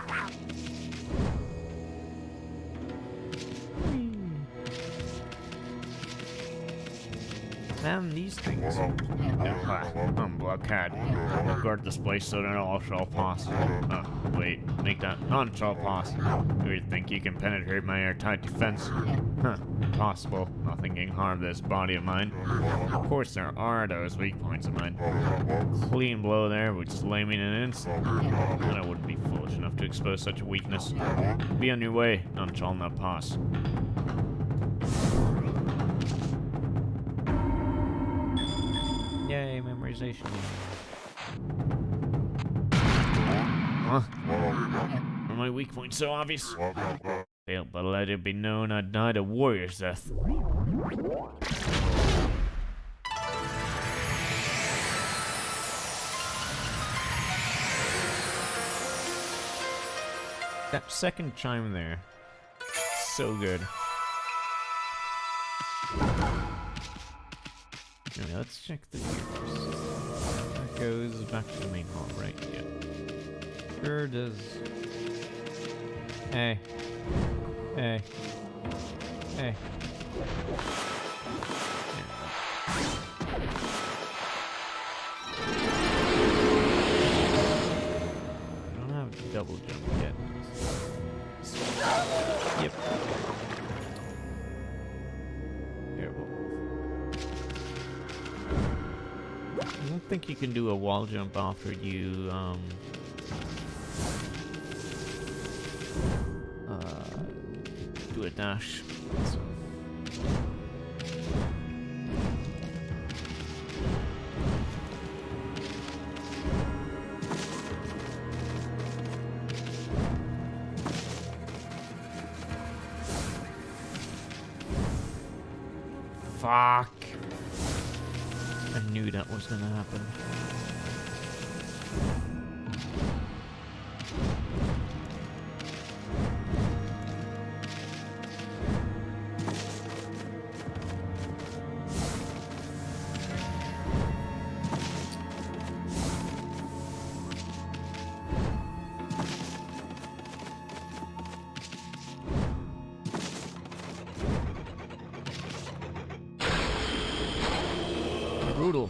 And these things. I'm blockhead. I'll guard this place so that all shall pass. Wait, make that none shall pass. You think you can penetrate my airtight defense? Huh, impossible. Nothing can harm this body of mine. Of course there are those weak points of mine. Clean blow there would slay me in an instant. And I wouldn't be foolish enough to expose such a weakness. Be on your way, none shall not pass. Yay, memorization. Huh? Are my weak points so obvious? Failed, but let it be known I died a warrior's death. That second chime there, so good. Anyway, let's check the view first. That goes back to the main hall, right? Yeah. Sure does. Hey. Hey. Hey. I don't have a double jump yet. Yep. Terrible. I don't think you can do a wall jump after you, do a dash. So. Fuck. I knew that was gonna happen. Brutal.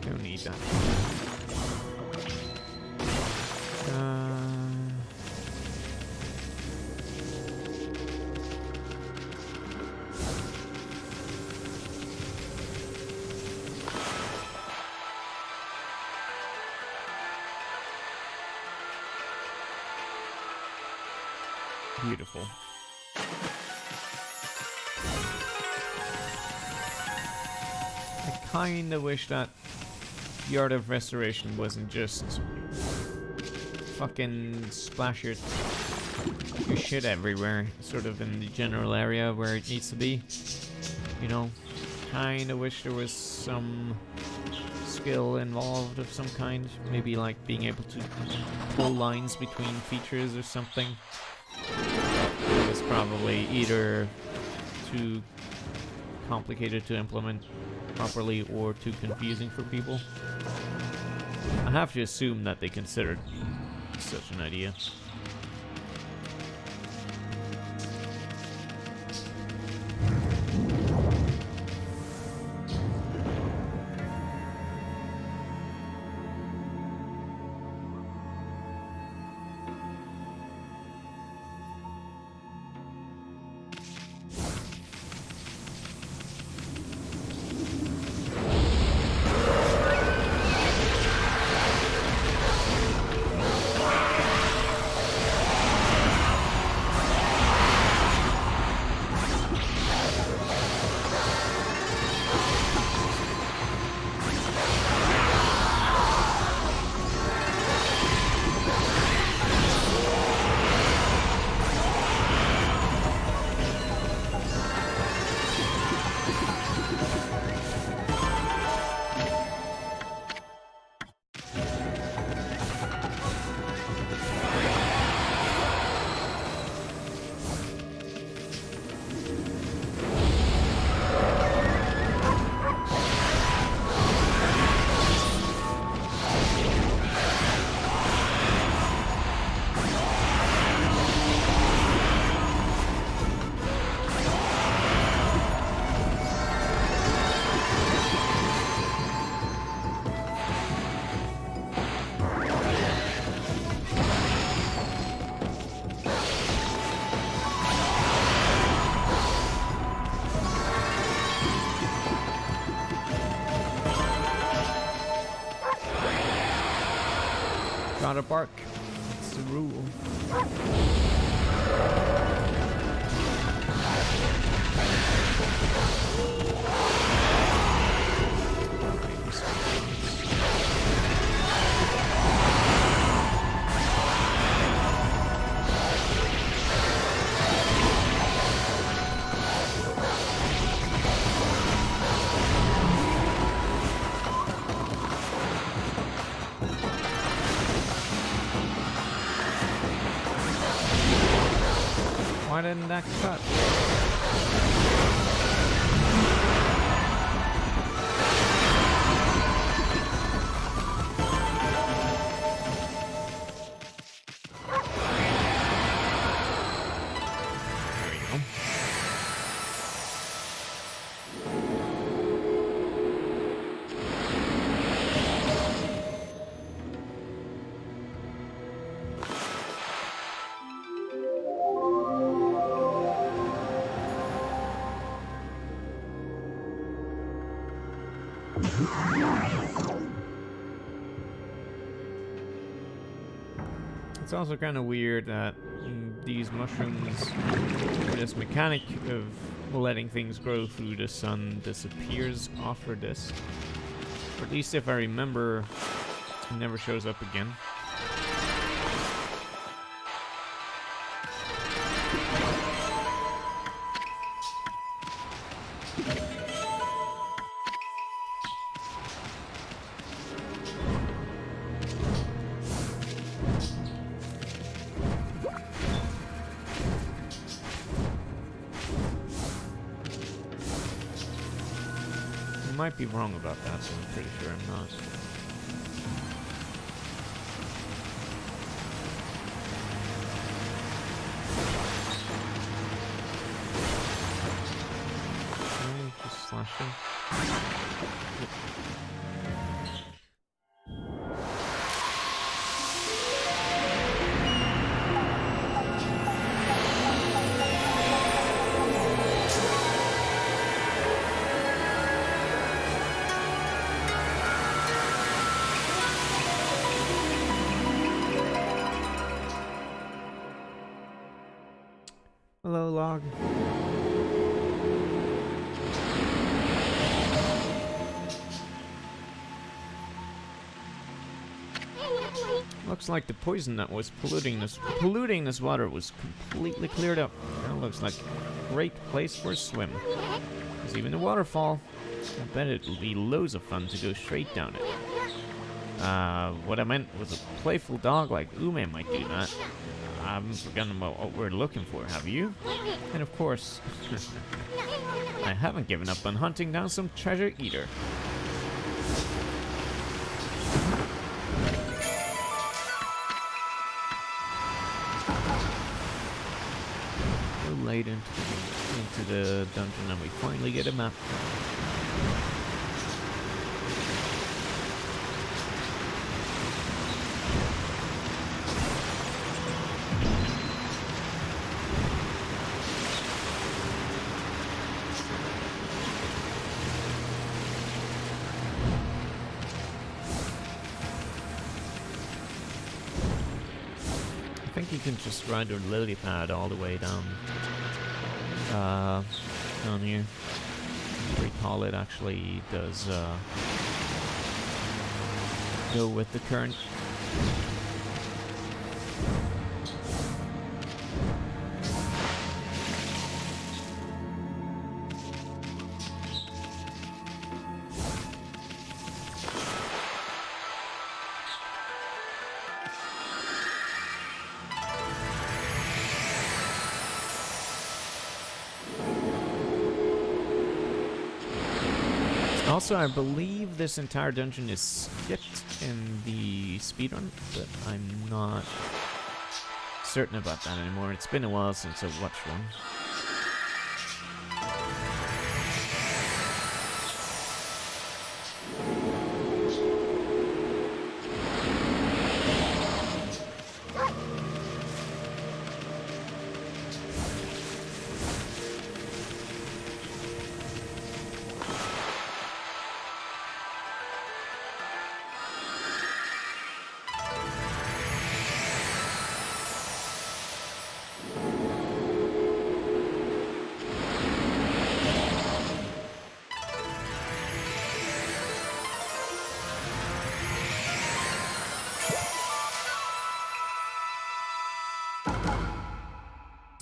Don't need that. Beautiful. I kinda wish that the Art of Restoration wasn't just fucking splash your shit everywhere, sort of in the general area where it needs to be. You know, kinda wish there was some skill involved of some kind. Maybe like being able to pull lines between features or something. It was probably either too complicated to implement properly or too confusing for people. I have to assume that they considered such an idea. Gotta bark. It's the rule. Why didn't that cut? There you go. It's also kind of weird that these mushrooms, this mechanic of letting things grow through the sun disappears after this. Or at least if I remember, it never shows up again. I might be wrong about that, but I'm pretty sure I'm not. Can I just slash him? Hello, log. Looks like the poison that was polluting this water was completely cleared up. Now looks like a great place for a swim. There's even a waterfall. I bet it'll be loads of fun to go straight down it. What I meant was a playful dog like Ume might do that. I haven't forgotten about what we're looking for, have you? And of course, I haven't given up on hunting down some treasure either. We're late into the dungeon and we finally get a map. I think you can just ride your lily pad all the way down here. I recall it actually does go with the current. Also, I believe this entire dungeon is skipped in the speedrun, but I'm not certain about that anymore. It's been a while since I've watched one.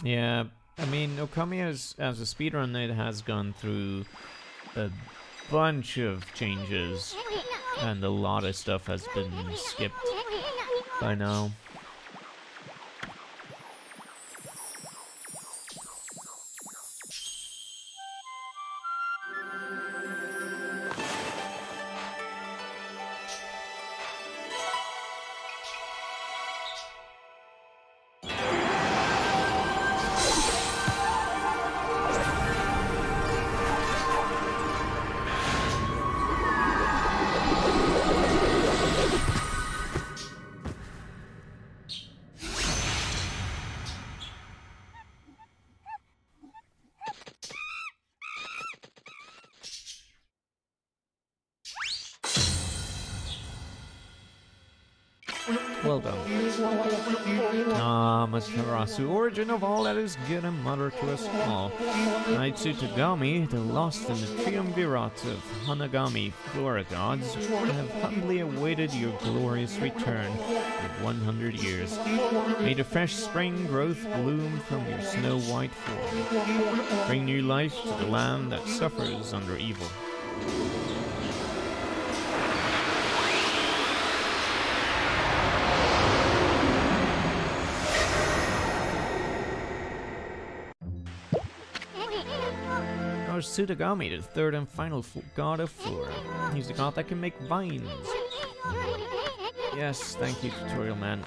Yeah, I mean, Okami as a speedrun, it has gone through a bunch of changes, and a lot of stuff has been skipped by now. Well done. Ah, Matarasu, origin of all that is good and mother to us all. I, Tsutagami, the lost in the triumvirate of Hanagami flora gods, have humbly awaited your glorious return for 100 years. May the fresh spring growth bloom from your snow-white form. Bring new life to the land that suffers under evil. Tsutagami, the third and final god of flora. He's the god that can make vines. Yes, thank you, tutorial man.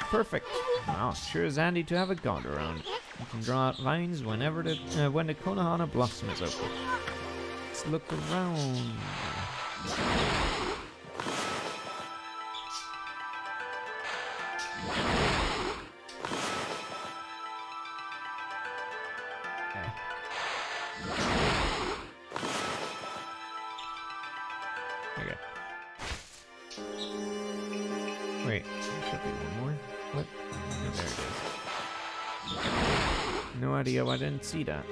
Perfect. Wow, sure is handy to have a god around. You can draw out vines whenever when the Konohana blossom is open. Let's look around. Okay. Wait, there should be one more. What? Oh, there it is. No idea why I didn't see that.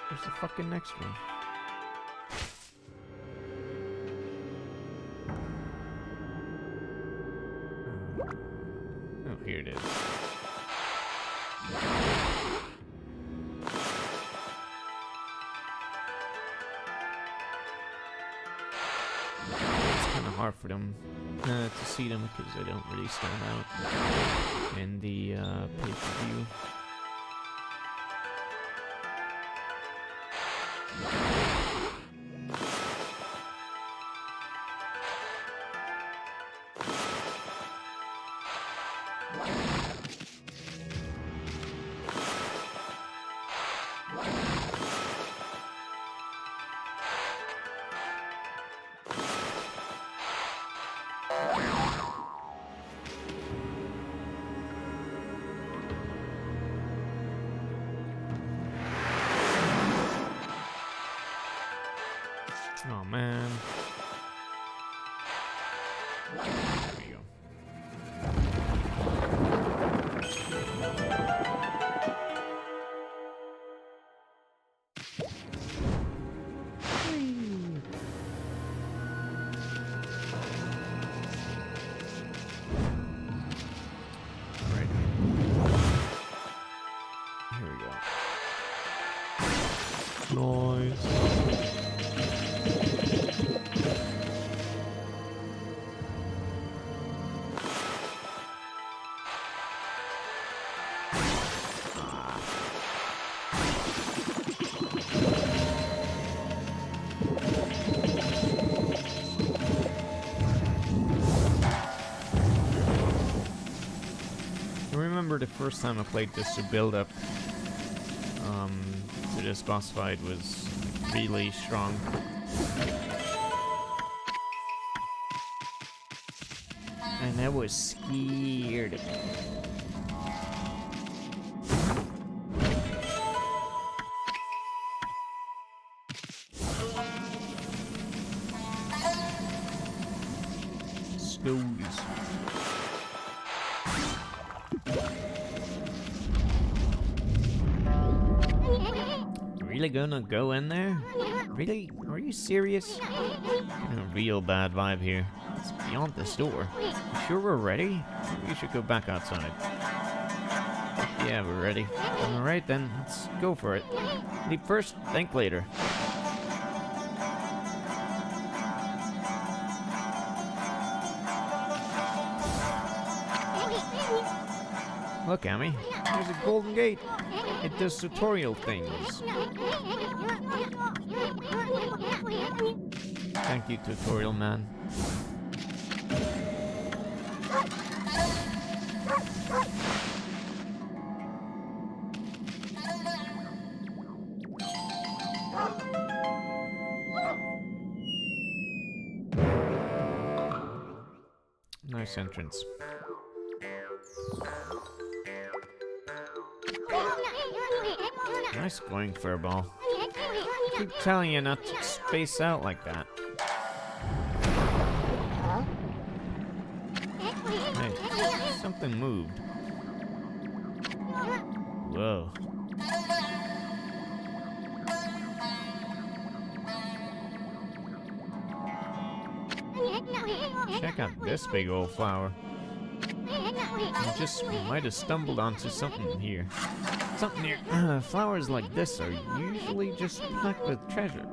Where's the fucking next one? Oh, here it is. It's kind of hard for them to see them because they don't really stand out in the pay-per-view. Oh man. There we go. Alright. Here we go. Nice. The first time I played this, the build up to this boss fight was really strong. And I was scared. Skulls. Really gonna go in there? Really? Are you serious? A real bad vibe here. It's beyond this door. You sure we're ready? Maybe we should go back outside. Yeah, we're ready. Alright then, let's go for it. Leap first, think later. Look, Amy, there's a golden gate. It does tutorial things. Thank you, tutorial man. Nice entrance. Nice going, Furball. I keep telling you not to space out like that. Hey, something moved. Whoa. Check out this big old flower. I just might have stumbled onto something here. Something here. Flowers like this are usually just packed with treasure.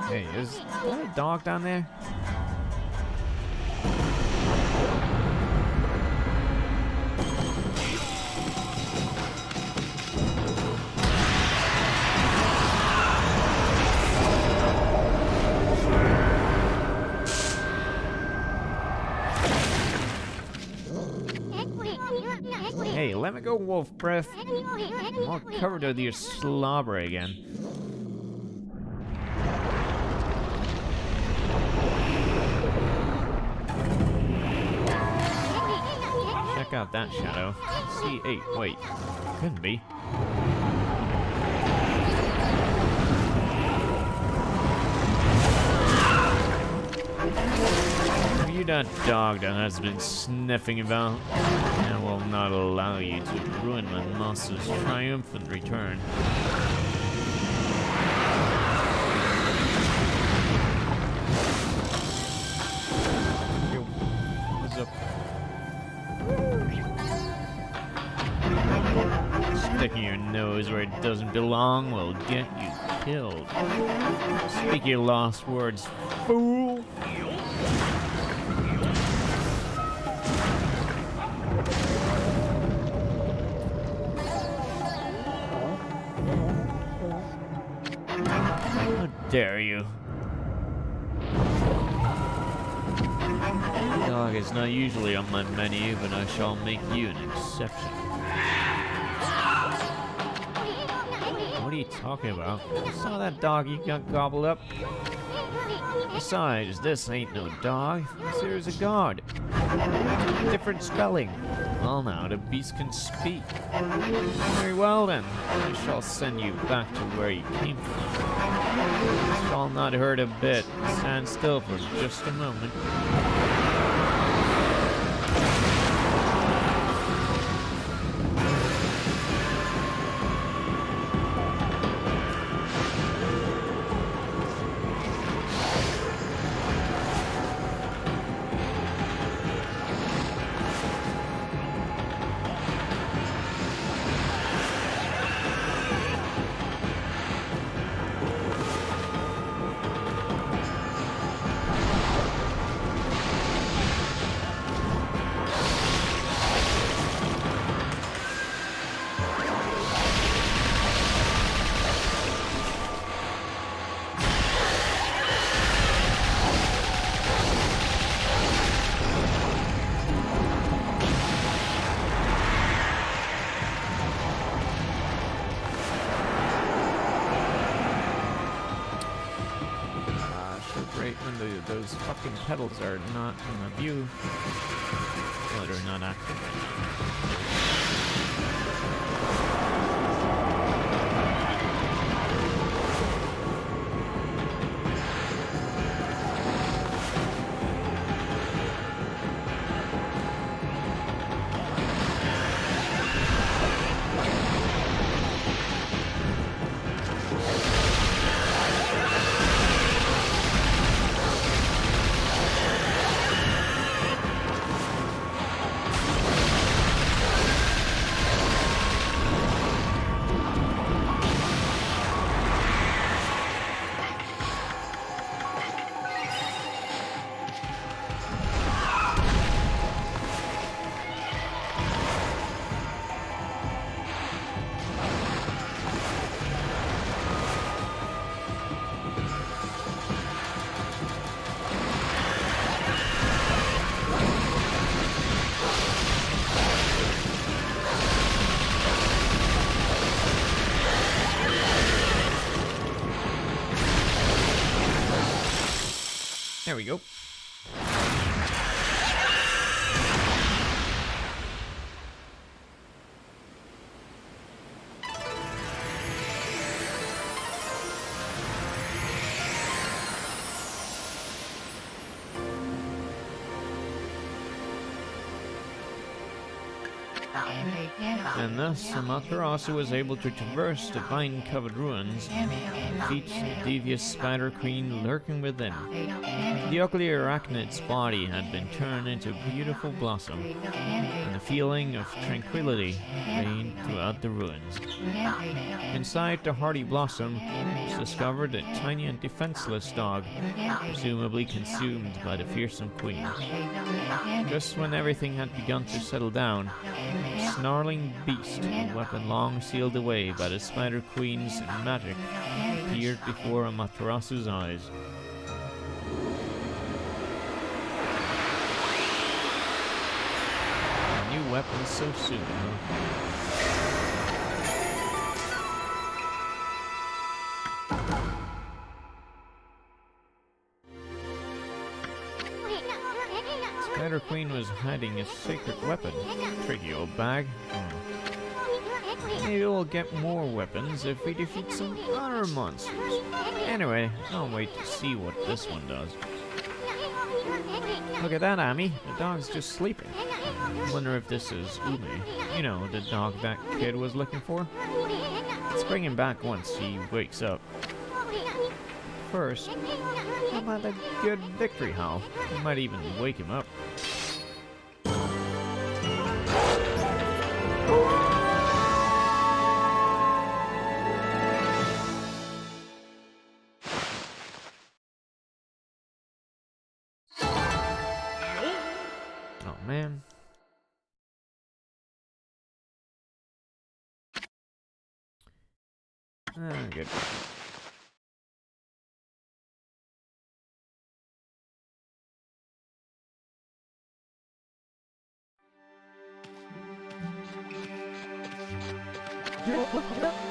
Hey, is there a dog down there? Hey, let me go, wolf breath. I'm all covered with your slobber again. Check out that shadow. C8, wait. Couldn't be. Are you that dog that has been sniffing about? I will not allow you to ruin my master's triumphant return. Yo, what's up? Sticking your nose where it doesn't belong will get you killed. Speak your last words, fool! How dare you? Dog is not usually on my menu, but I shall make you an exception. What are you talking about? You saw that dog you got gobbled up? Besides, this ain't no dog. This here is a god. Different spelling. Well now, the beast can speak. Very well then, I shall send you back to where you came from. Shall not hurt a bit. Stand still for just a moment. When those fucking pedals are not in the view. Well, they're not active. There we go. And thus, Amaterasu was able to traverse the vine-covered ruins and defeat the devious Spider Queen lurking within. The ugly arachnid's body had been turned into a beautiful blossom, and a feeling of tranquility reigned throughout the ruins. Inside the hardy blossom was discovered a tiny and defenseless dog, presumably consumed by the fearsome queen. Just when everything had begun to settle down, a snarling beast, a weapon long sealed away by the Spider Queen's magic, appeared before Amaterasu's eyes. A new weapon so soon, huh? Spider Queen was hiding a sacred weapon. Tricky old bag. Maybe we'll get more weapons if we defeat some other monsters. Anyway, I'll wait to see what this one does. Look at that, Ami. The dog's just sleeping. I wonder if this is Ume. You know, the dog that kid was looking for. Let's bring him back once he wakes up. First, how about a good victory howl? We might even wake him up. Oh man. Good.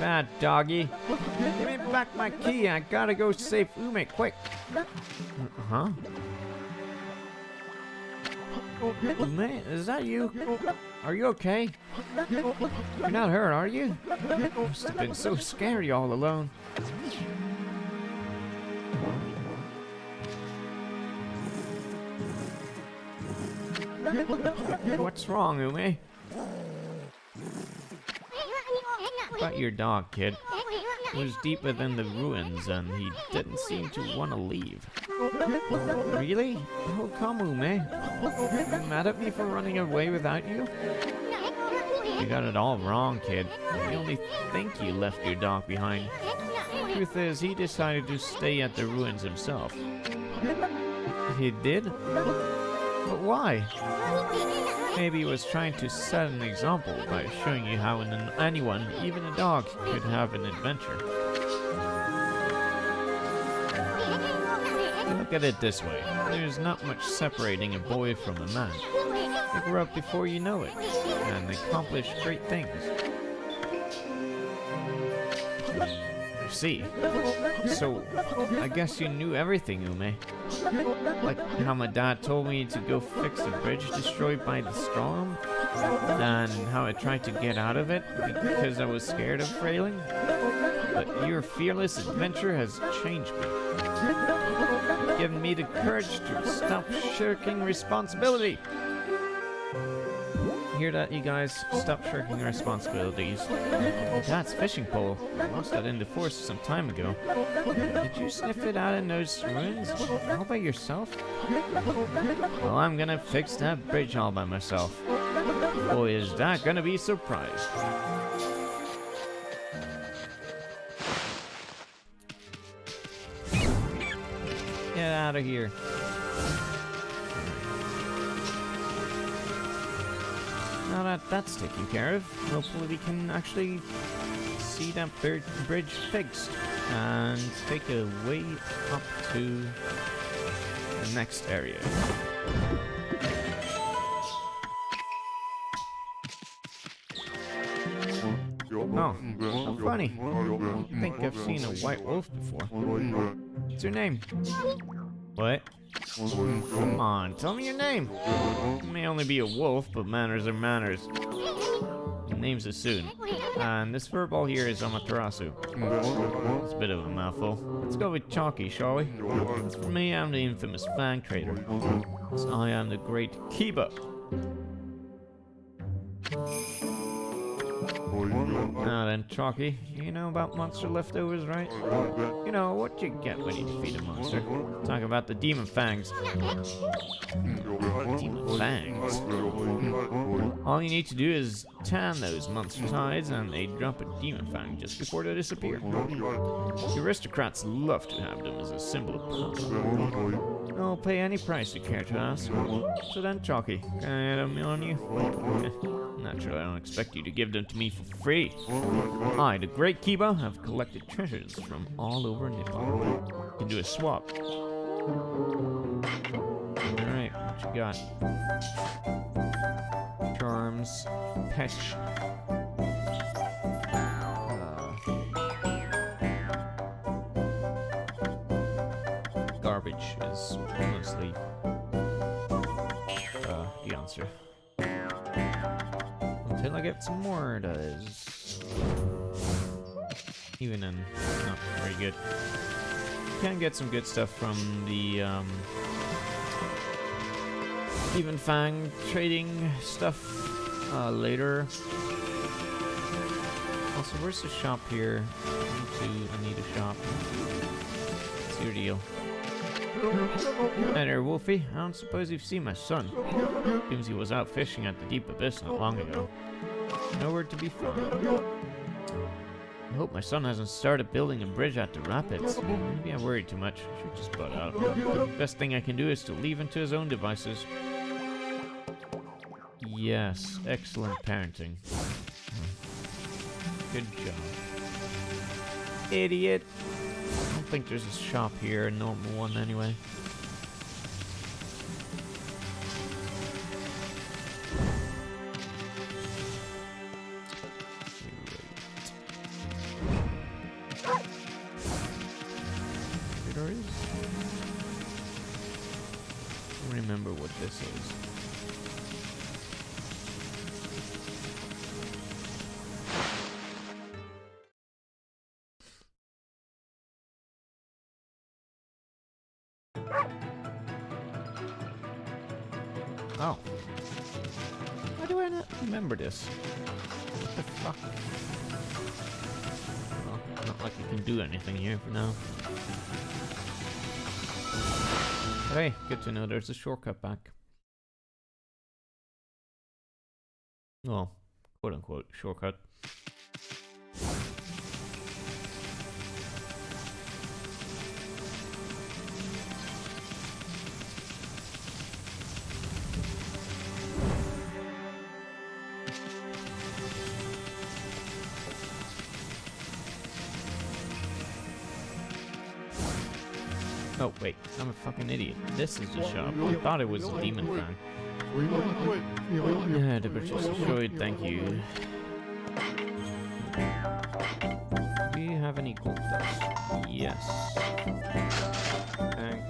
Bad doggy. Give me back my key. I gotta go save Ume quick. Huh? Ume, is that you? Are you okay? You're not hurt, are you? Must have been so scary all alone. What's wrong, Ume? About your dog, kid. He was deep within the ruins and he didn't seem to want to leave. Really? How come, Ume? You mad at me for running away without you? You got it all wrong, kid. You only think you left your dog behind. The truth is, he decided to stay at the ruins himself. He did? But why? Maybe he was trying to set an example by showing you how anyone, even a dog, could have an adventure. Look at it this way. There's not much separating a boy from a man. They grow up before you know it, and accomplish great things. I see. So, I guess you knew everything, Ume. Like how my dad told me to go fix the bridge destroyed by the storm, and how I tried to get out of it because I was scared of failing. But your fearless adventure has changed me, given me the courage to stop shirking responsibility. Hear that, you guys? Stop shirking responsibilities. Dad's fishing pole. Lost that in the forest some time ago. Did you sniff it out in those ruins? All by yourself? Well, I'm gonna fix that bridge all by myself. Boy, is that gonna be surprised. Get out of here. Now that that's taken care of, hopefully we can actually see that bridge fixed and take a way up to the next area. Oh, how funny. I think I've seen a white wolf before. What's your name? What? Come on, tell me your name. You may only be a wolf, but manners are manners. Your name's Asun. And this furball here is Amaterasu. It's a bit of a mouthful. Let's go with Chalky, shall we? As for me, I'm the infamous Fang Trader. As I am the great Kiba. Now then, Chalky, you know about monster leftovers, right? You know what you get when you defeat a monster. Talk about the demon fangs. Demon fangs? All you need to do is tan those monsters' hides and they drop a demon fang just before they disappear. The aristocrats love to have them as a symbol of power. I'll pay any price you care to ask. So then, Chalky, can I get them on you? Naturally, I don't expect you to give them to me for free. I, the Great Kiba, have collected treasures from all over Nippon. You can do a swap. Alright, what you got? Charms, Pesh. Garbage is mostly the answer. Until I get some more does. Even then, not very good. You can get some good stuff from the Demon Fang trading stuff later. Also, where's the shop here? I need a shop. What's your deal? Hey there, Wolfie. I don't suppose you've seen my son. Seems he was out fishing at the deep abyss not long ago. Nowhere to be found. I hope my son hasn't started building a bridge at the rapids. Maybe I worried too much. I should just butt out. Best thing I can do is to leave him to his own devices. Yes, excellent parenting. Good job. Idiot. I don't think there's a shop here, a normal one anyway. There is. I don't remember what this is. Oh. Why do I not remember this? What the fuck? Well, not like you can do anything here for now. But hey, good to know there's a shortcut back. Well, quote unquote, shortcut. Oh, wait, I'm a fucking idiot. This is the shop. I thought it was a demon fang. Yeah, the bridge is destroyed, thank you. Do you have any gold dust? Yes. Thank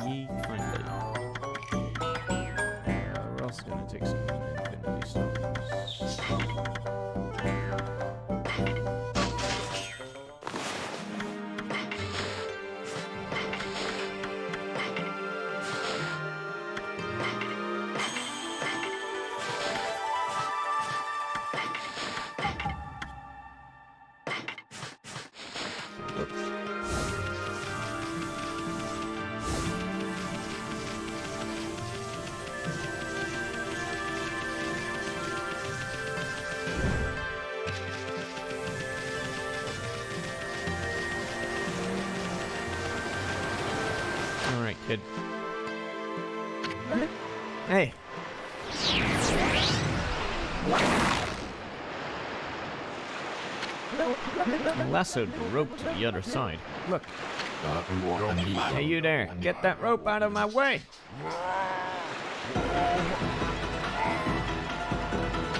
ye kindly. We're also gonna take some infinity stones. Alright, kid. Hey! I lassoed the rope to the other side. Look. Hey, you there. Get that rope out of my way!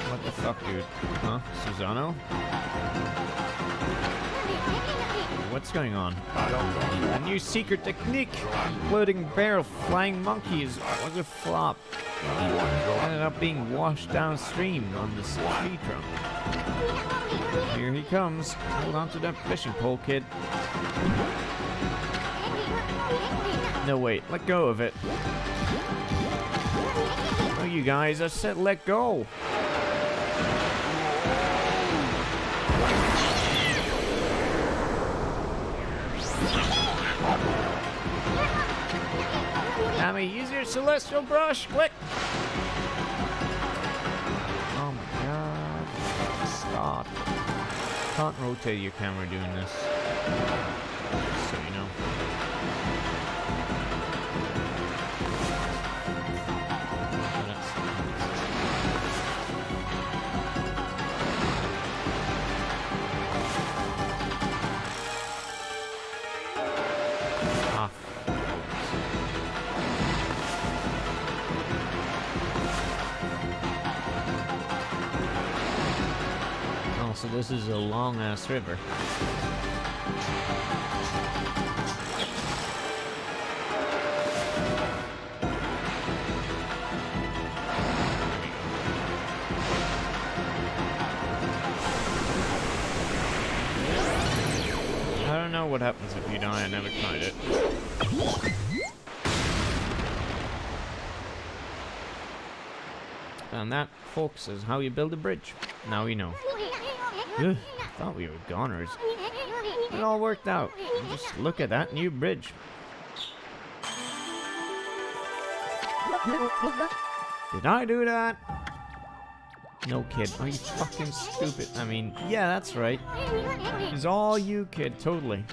What the fuck, dude? Huh? Susano? what's going on? A new secret technique! Floating barrel flying monkeys was a flop. Ended up being washed downstream on this tree trunk. Here he comes. Hold on to that fishing pole, kid. No, wait. Let go of it. Oh, you guys, I said let go. Tommy, use your celestial brush, quick! Oh my god. Stop. Can't rotate your camera doing this. Just so you know. So this is a long-ass river. I don't know what happens if you die. I never tried it. And that, folks, is how you build a bridge. Now we know. Ugh, I thought we were goners. It all worked out. Just look at that new bridge. Did I do that? No, kid. Are you fucking stupid? I mean, yeah, that's right. It's all you, kid. Totally.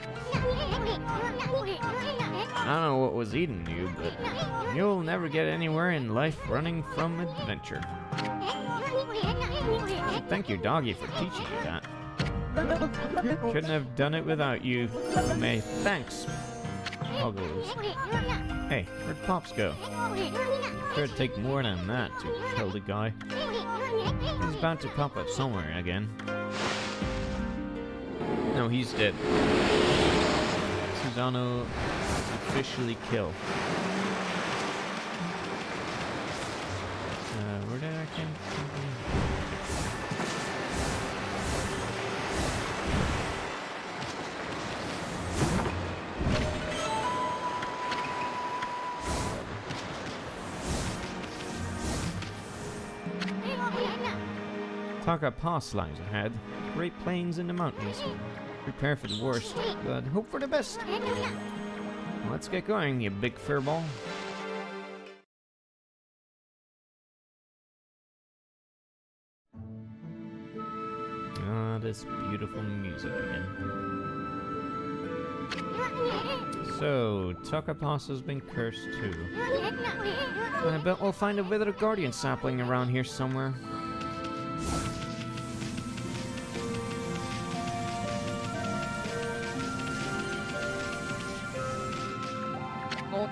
I don't know what was eating you, but you'll never get anywhere in life running from adventure. Thank you, doggy, for teaching you that. Couldn't have done it without you, May. Thanks. Poggles. Hey, where'd Pops go? Sure, it'd take more than that to kill the guy. He's bound to pop up somewhere again. No, he's dead. Susano officially killed. Where did I come from? Taka Pass lies ahead. Great plains in the mountains. Prepare for the worst, but hope for the best. Let's get going, you big furball. Ah, this beautiful music again. So, Taka Pass has been cursed too. I bet we'll find a withered guardian sapling around here somewhere.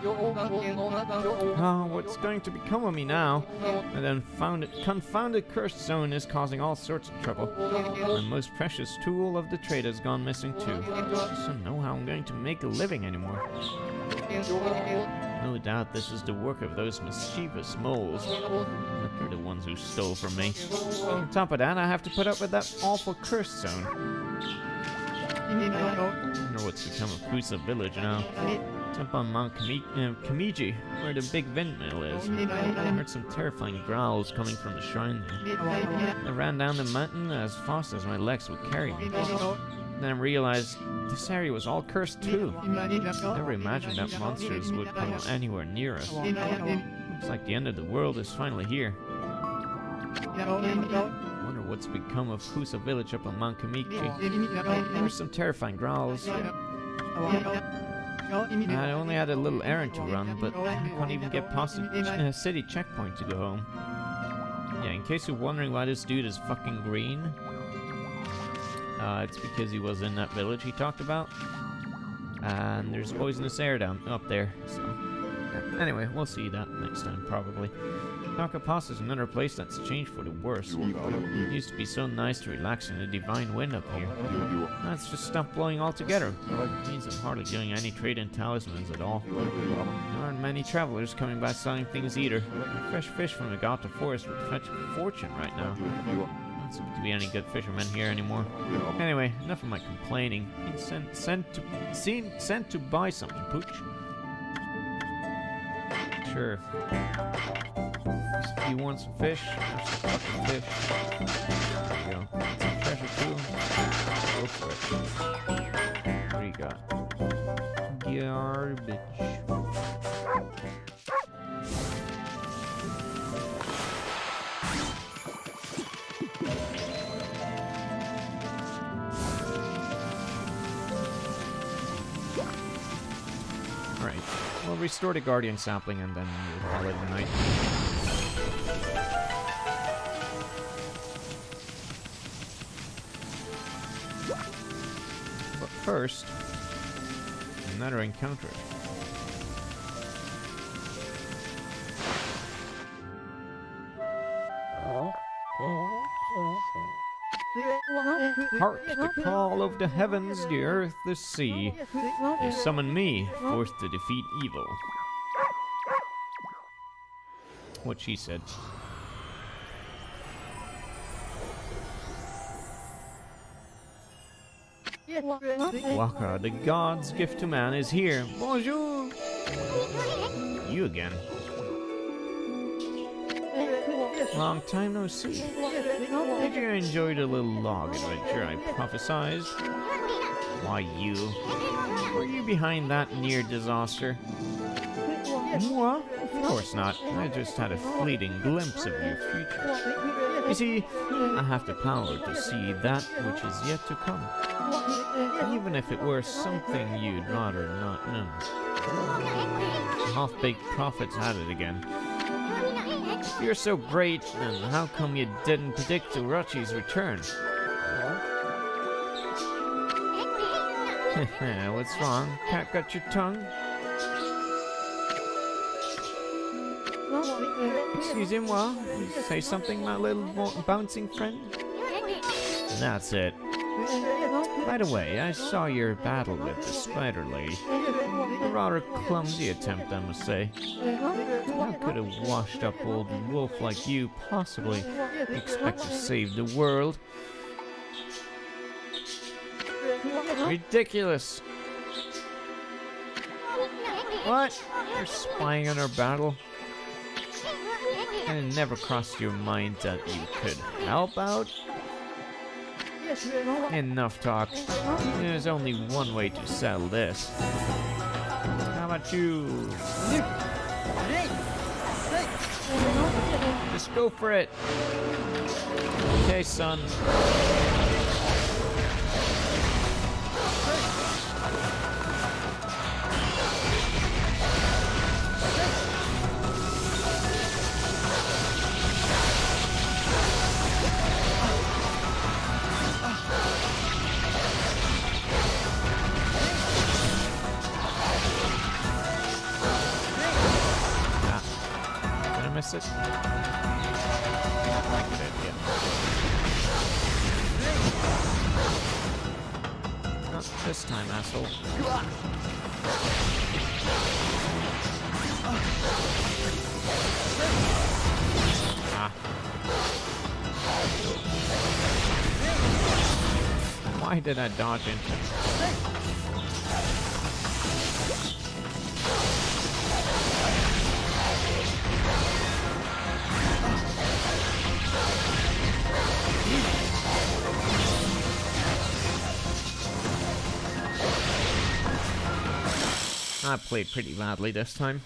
Oh, what's going to become of me now? And then confounded cursed zone is causing all sorts of trouble. My most precious tool of the trade has gone missing too. I don't know how I'm going to make a living anymore. No doubt this is the work of those mischievous moles. But they're the ones who stole from me. On top of that, I have to put up with that awful cursed zone. I wonder what's become of Kusa village now. Up on Mount Kamiji, where the big windmill is. I heard some terrifying growls coming from the shrine there. I ran down the mountain as fast as my legs would carry me. Then I realized this area was all cursed too. Never imagined that monsters would come anywhere near us. Looks like the end of the world is finally here. Wonder what's become of Kusa village up on Mount Kamiji. There were some terrifying growls. I only had a little errand to run, but I can't even get past the city checkpoint to go home. Yeah, in case you're wondering why this dude is fucking green, it's because he was in that village he talked about. And there's poisonous air up there, so... Anyway, we'll see that next time, probably. Nakapass is another place that's changed for the worse. It used to be so nice to relax in the divine wind up here. Now it's just stopped blowing altogether. It means I'm hardly doing any trade in talismans at all. There aren't many travelers coming by selling things either. Fresh fish from the Gata forest would fetch a fortune right now. Don't seem to be any good fishermen here anymore. Anyway, enough of my complaining. Been sent to buy something, Pooch. Sure. You want some fish? Have some fucking fish. There you go. Some treasure too. Go for it. What do you got? Garbage. Alright. We'll restore the guardian sapling and then we'll call it a night. But first, another encounter. Hark the call of the heavens, the earth, the sea. They summon me, forth to defeat evil. What she said. Waka, the god's gift to man, is here. Bonjour! You again. Long time no see. Did you enjoy the little log adventure I prophesized? Why you? Were you behind that near disaster? Moi? Of course not. I just had a fleeting glimpse of your future. You see, I have the power to see that which is yet to come. Even if it were something you'd rather not know. Half-baked prophets at it again. If you're so great, then how come you didn't predict Urachi's return? What's wrong? Cat got your tongue? Excusez-moi, say something, my little bouncing friend? That's it. By the way, I saw your battle with the spider lady. A rather clumsy attempt, I must say. How could a washed-up old wolf like you possibly expect to save the world? Ridiculous! What? You're spying on our battle? And it never crossed your mind that you could help out? Enough talk. There's only one way to settle this. How about you? Just go for it. Okay, son. Miss it? Good idea. Not this time, asshole. Ah. Why did I dodge into it? I played pretty badly this time.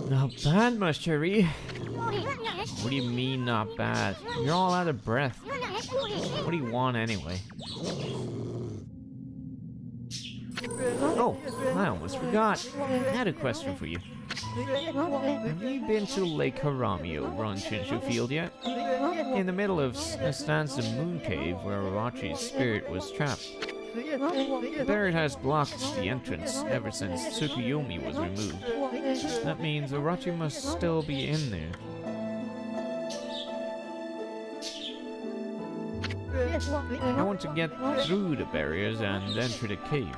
Not bad, my cherry. What do you mean, not bad? You're all out of breath. What do you want anyway? Oh, I almost forgot. I had a question for you. Have you been to Lake Harami over on Shinshu Field yet? In the middle of stands the moon cave where Urachi's spirit was trapped. The barrier has blocked the entrance ever since Tsukuyomi was removed. That means Orochi must still be in there. I want to get through the barriers and enter the cave.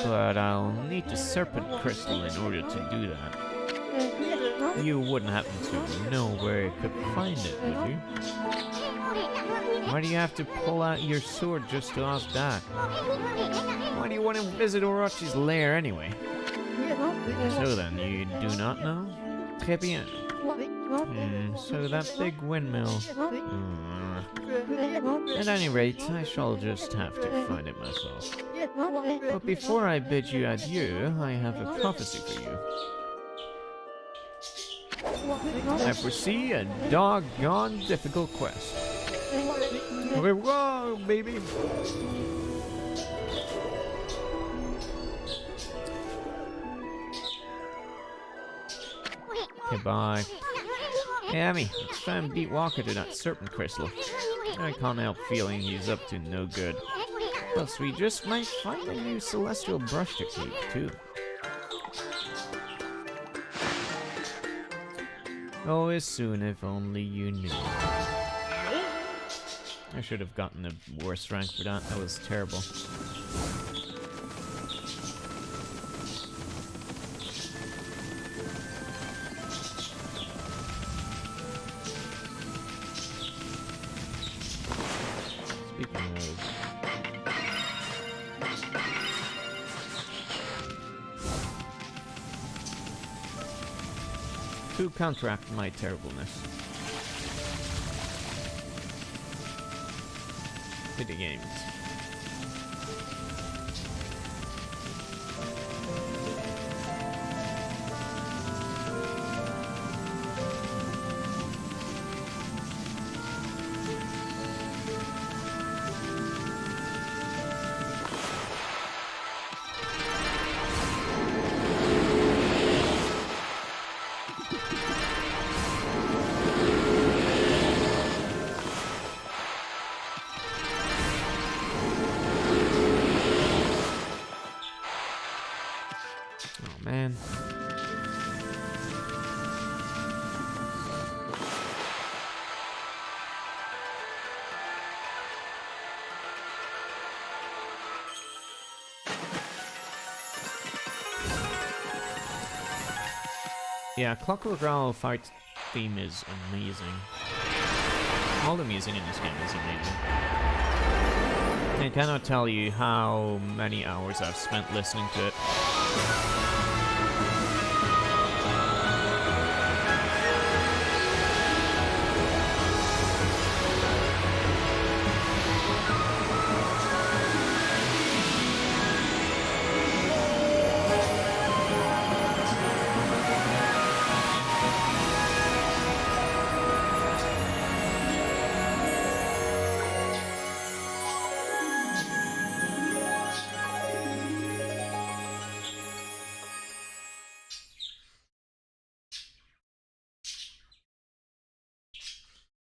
But I'll need the serpent crystal in order to do that. You wouldn't happen to know where I could find it, would you? Why do you have to pull out your sword just to ask that? Why do you want to visit Orochi's lair anyway? So then, you do not know? Très bien. So that big windmill... At any rate, I shall just have to find it myself. But before I bid you adieu, I have a prophecy for you. I foresee a doggone difficult quest. Okay, whoa, baby! Okay, bye. Hey, Amy, let's try and beat Walker to that serpent crystal. I can't help feeling he's up to no good. Plus, we just might find a new celestial brush technique, too. Always soon, if only you knew. I should have gotten a worse rank for that. That was terrible. Speaking of... to counteract my terribleness. Video games. Man. Yeah, Clockwork Owl fight theme is amazing. All the music in this game is amazing. I cannot tell you how many hours I've spent listening to it.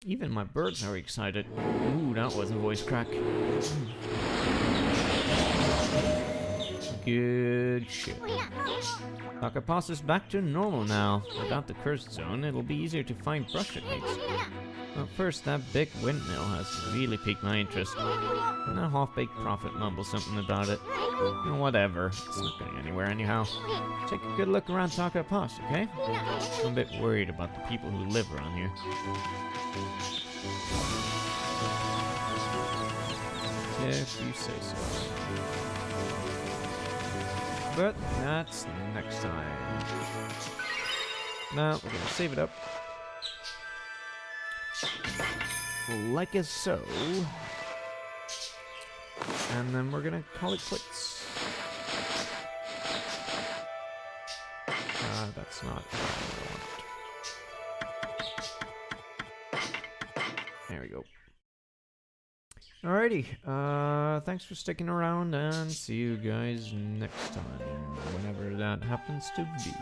Even my birds are excited. Ooh, that was a voice crack. Good shit. Taka passes back to normal now. Without the cursed zone, it'll be easier to find brush techniques. Well, first, that big windmill has really piqued my interest. And that half-baked prophet mumbles something about it. Whatever, it's not going anywhere anyhow. Take a good look around Taka Pass, okay? I'm a bit worried about the people who live around here. If you say so. But that's next time. Now, we're gonna save it up. Like as so. And then we're gonna call it quits. That's not what I want. There we go. Alrighty, thanks for sticking around, and see you guys next time, whenever that happens to be.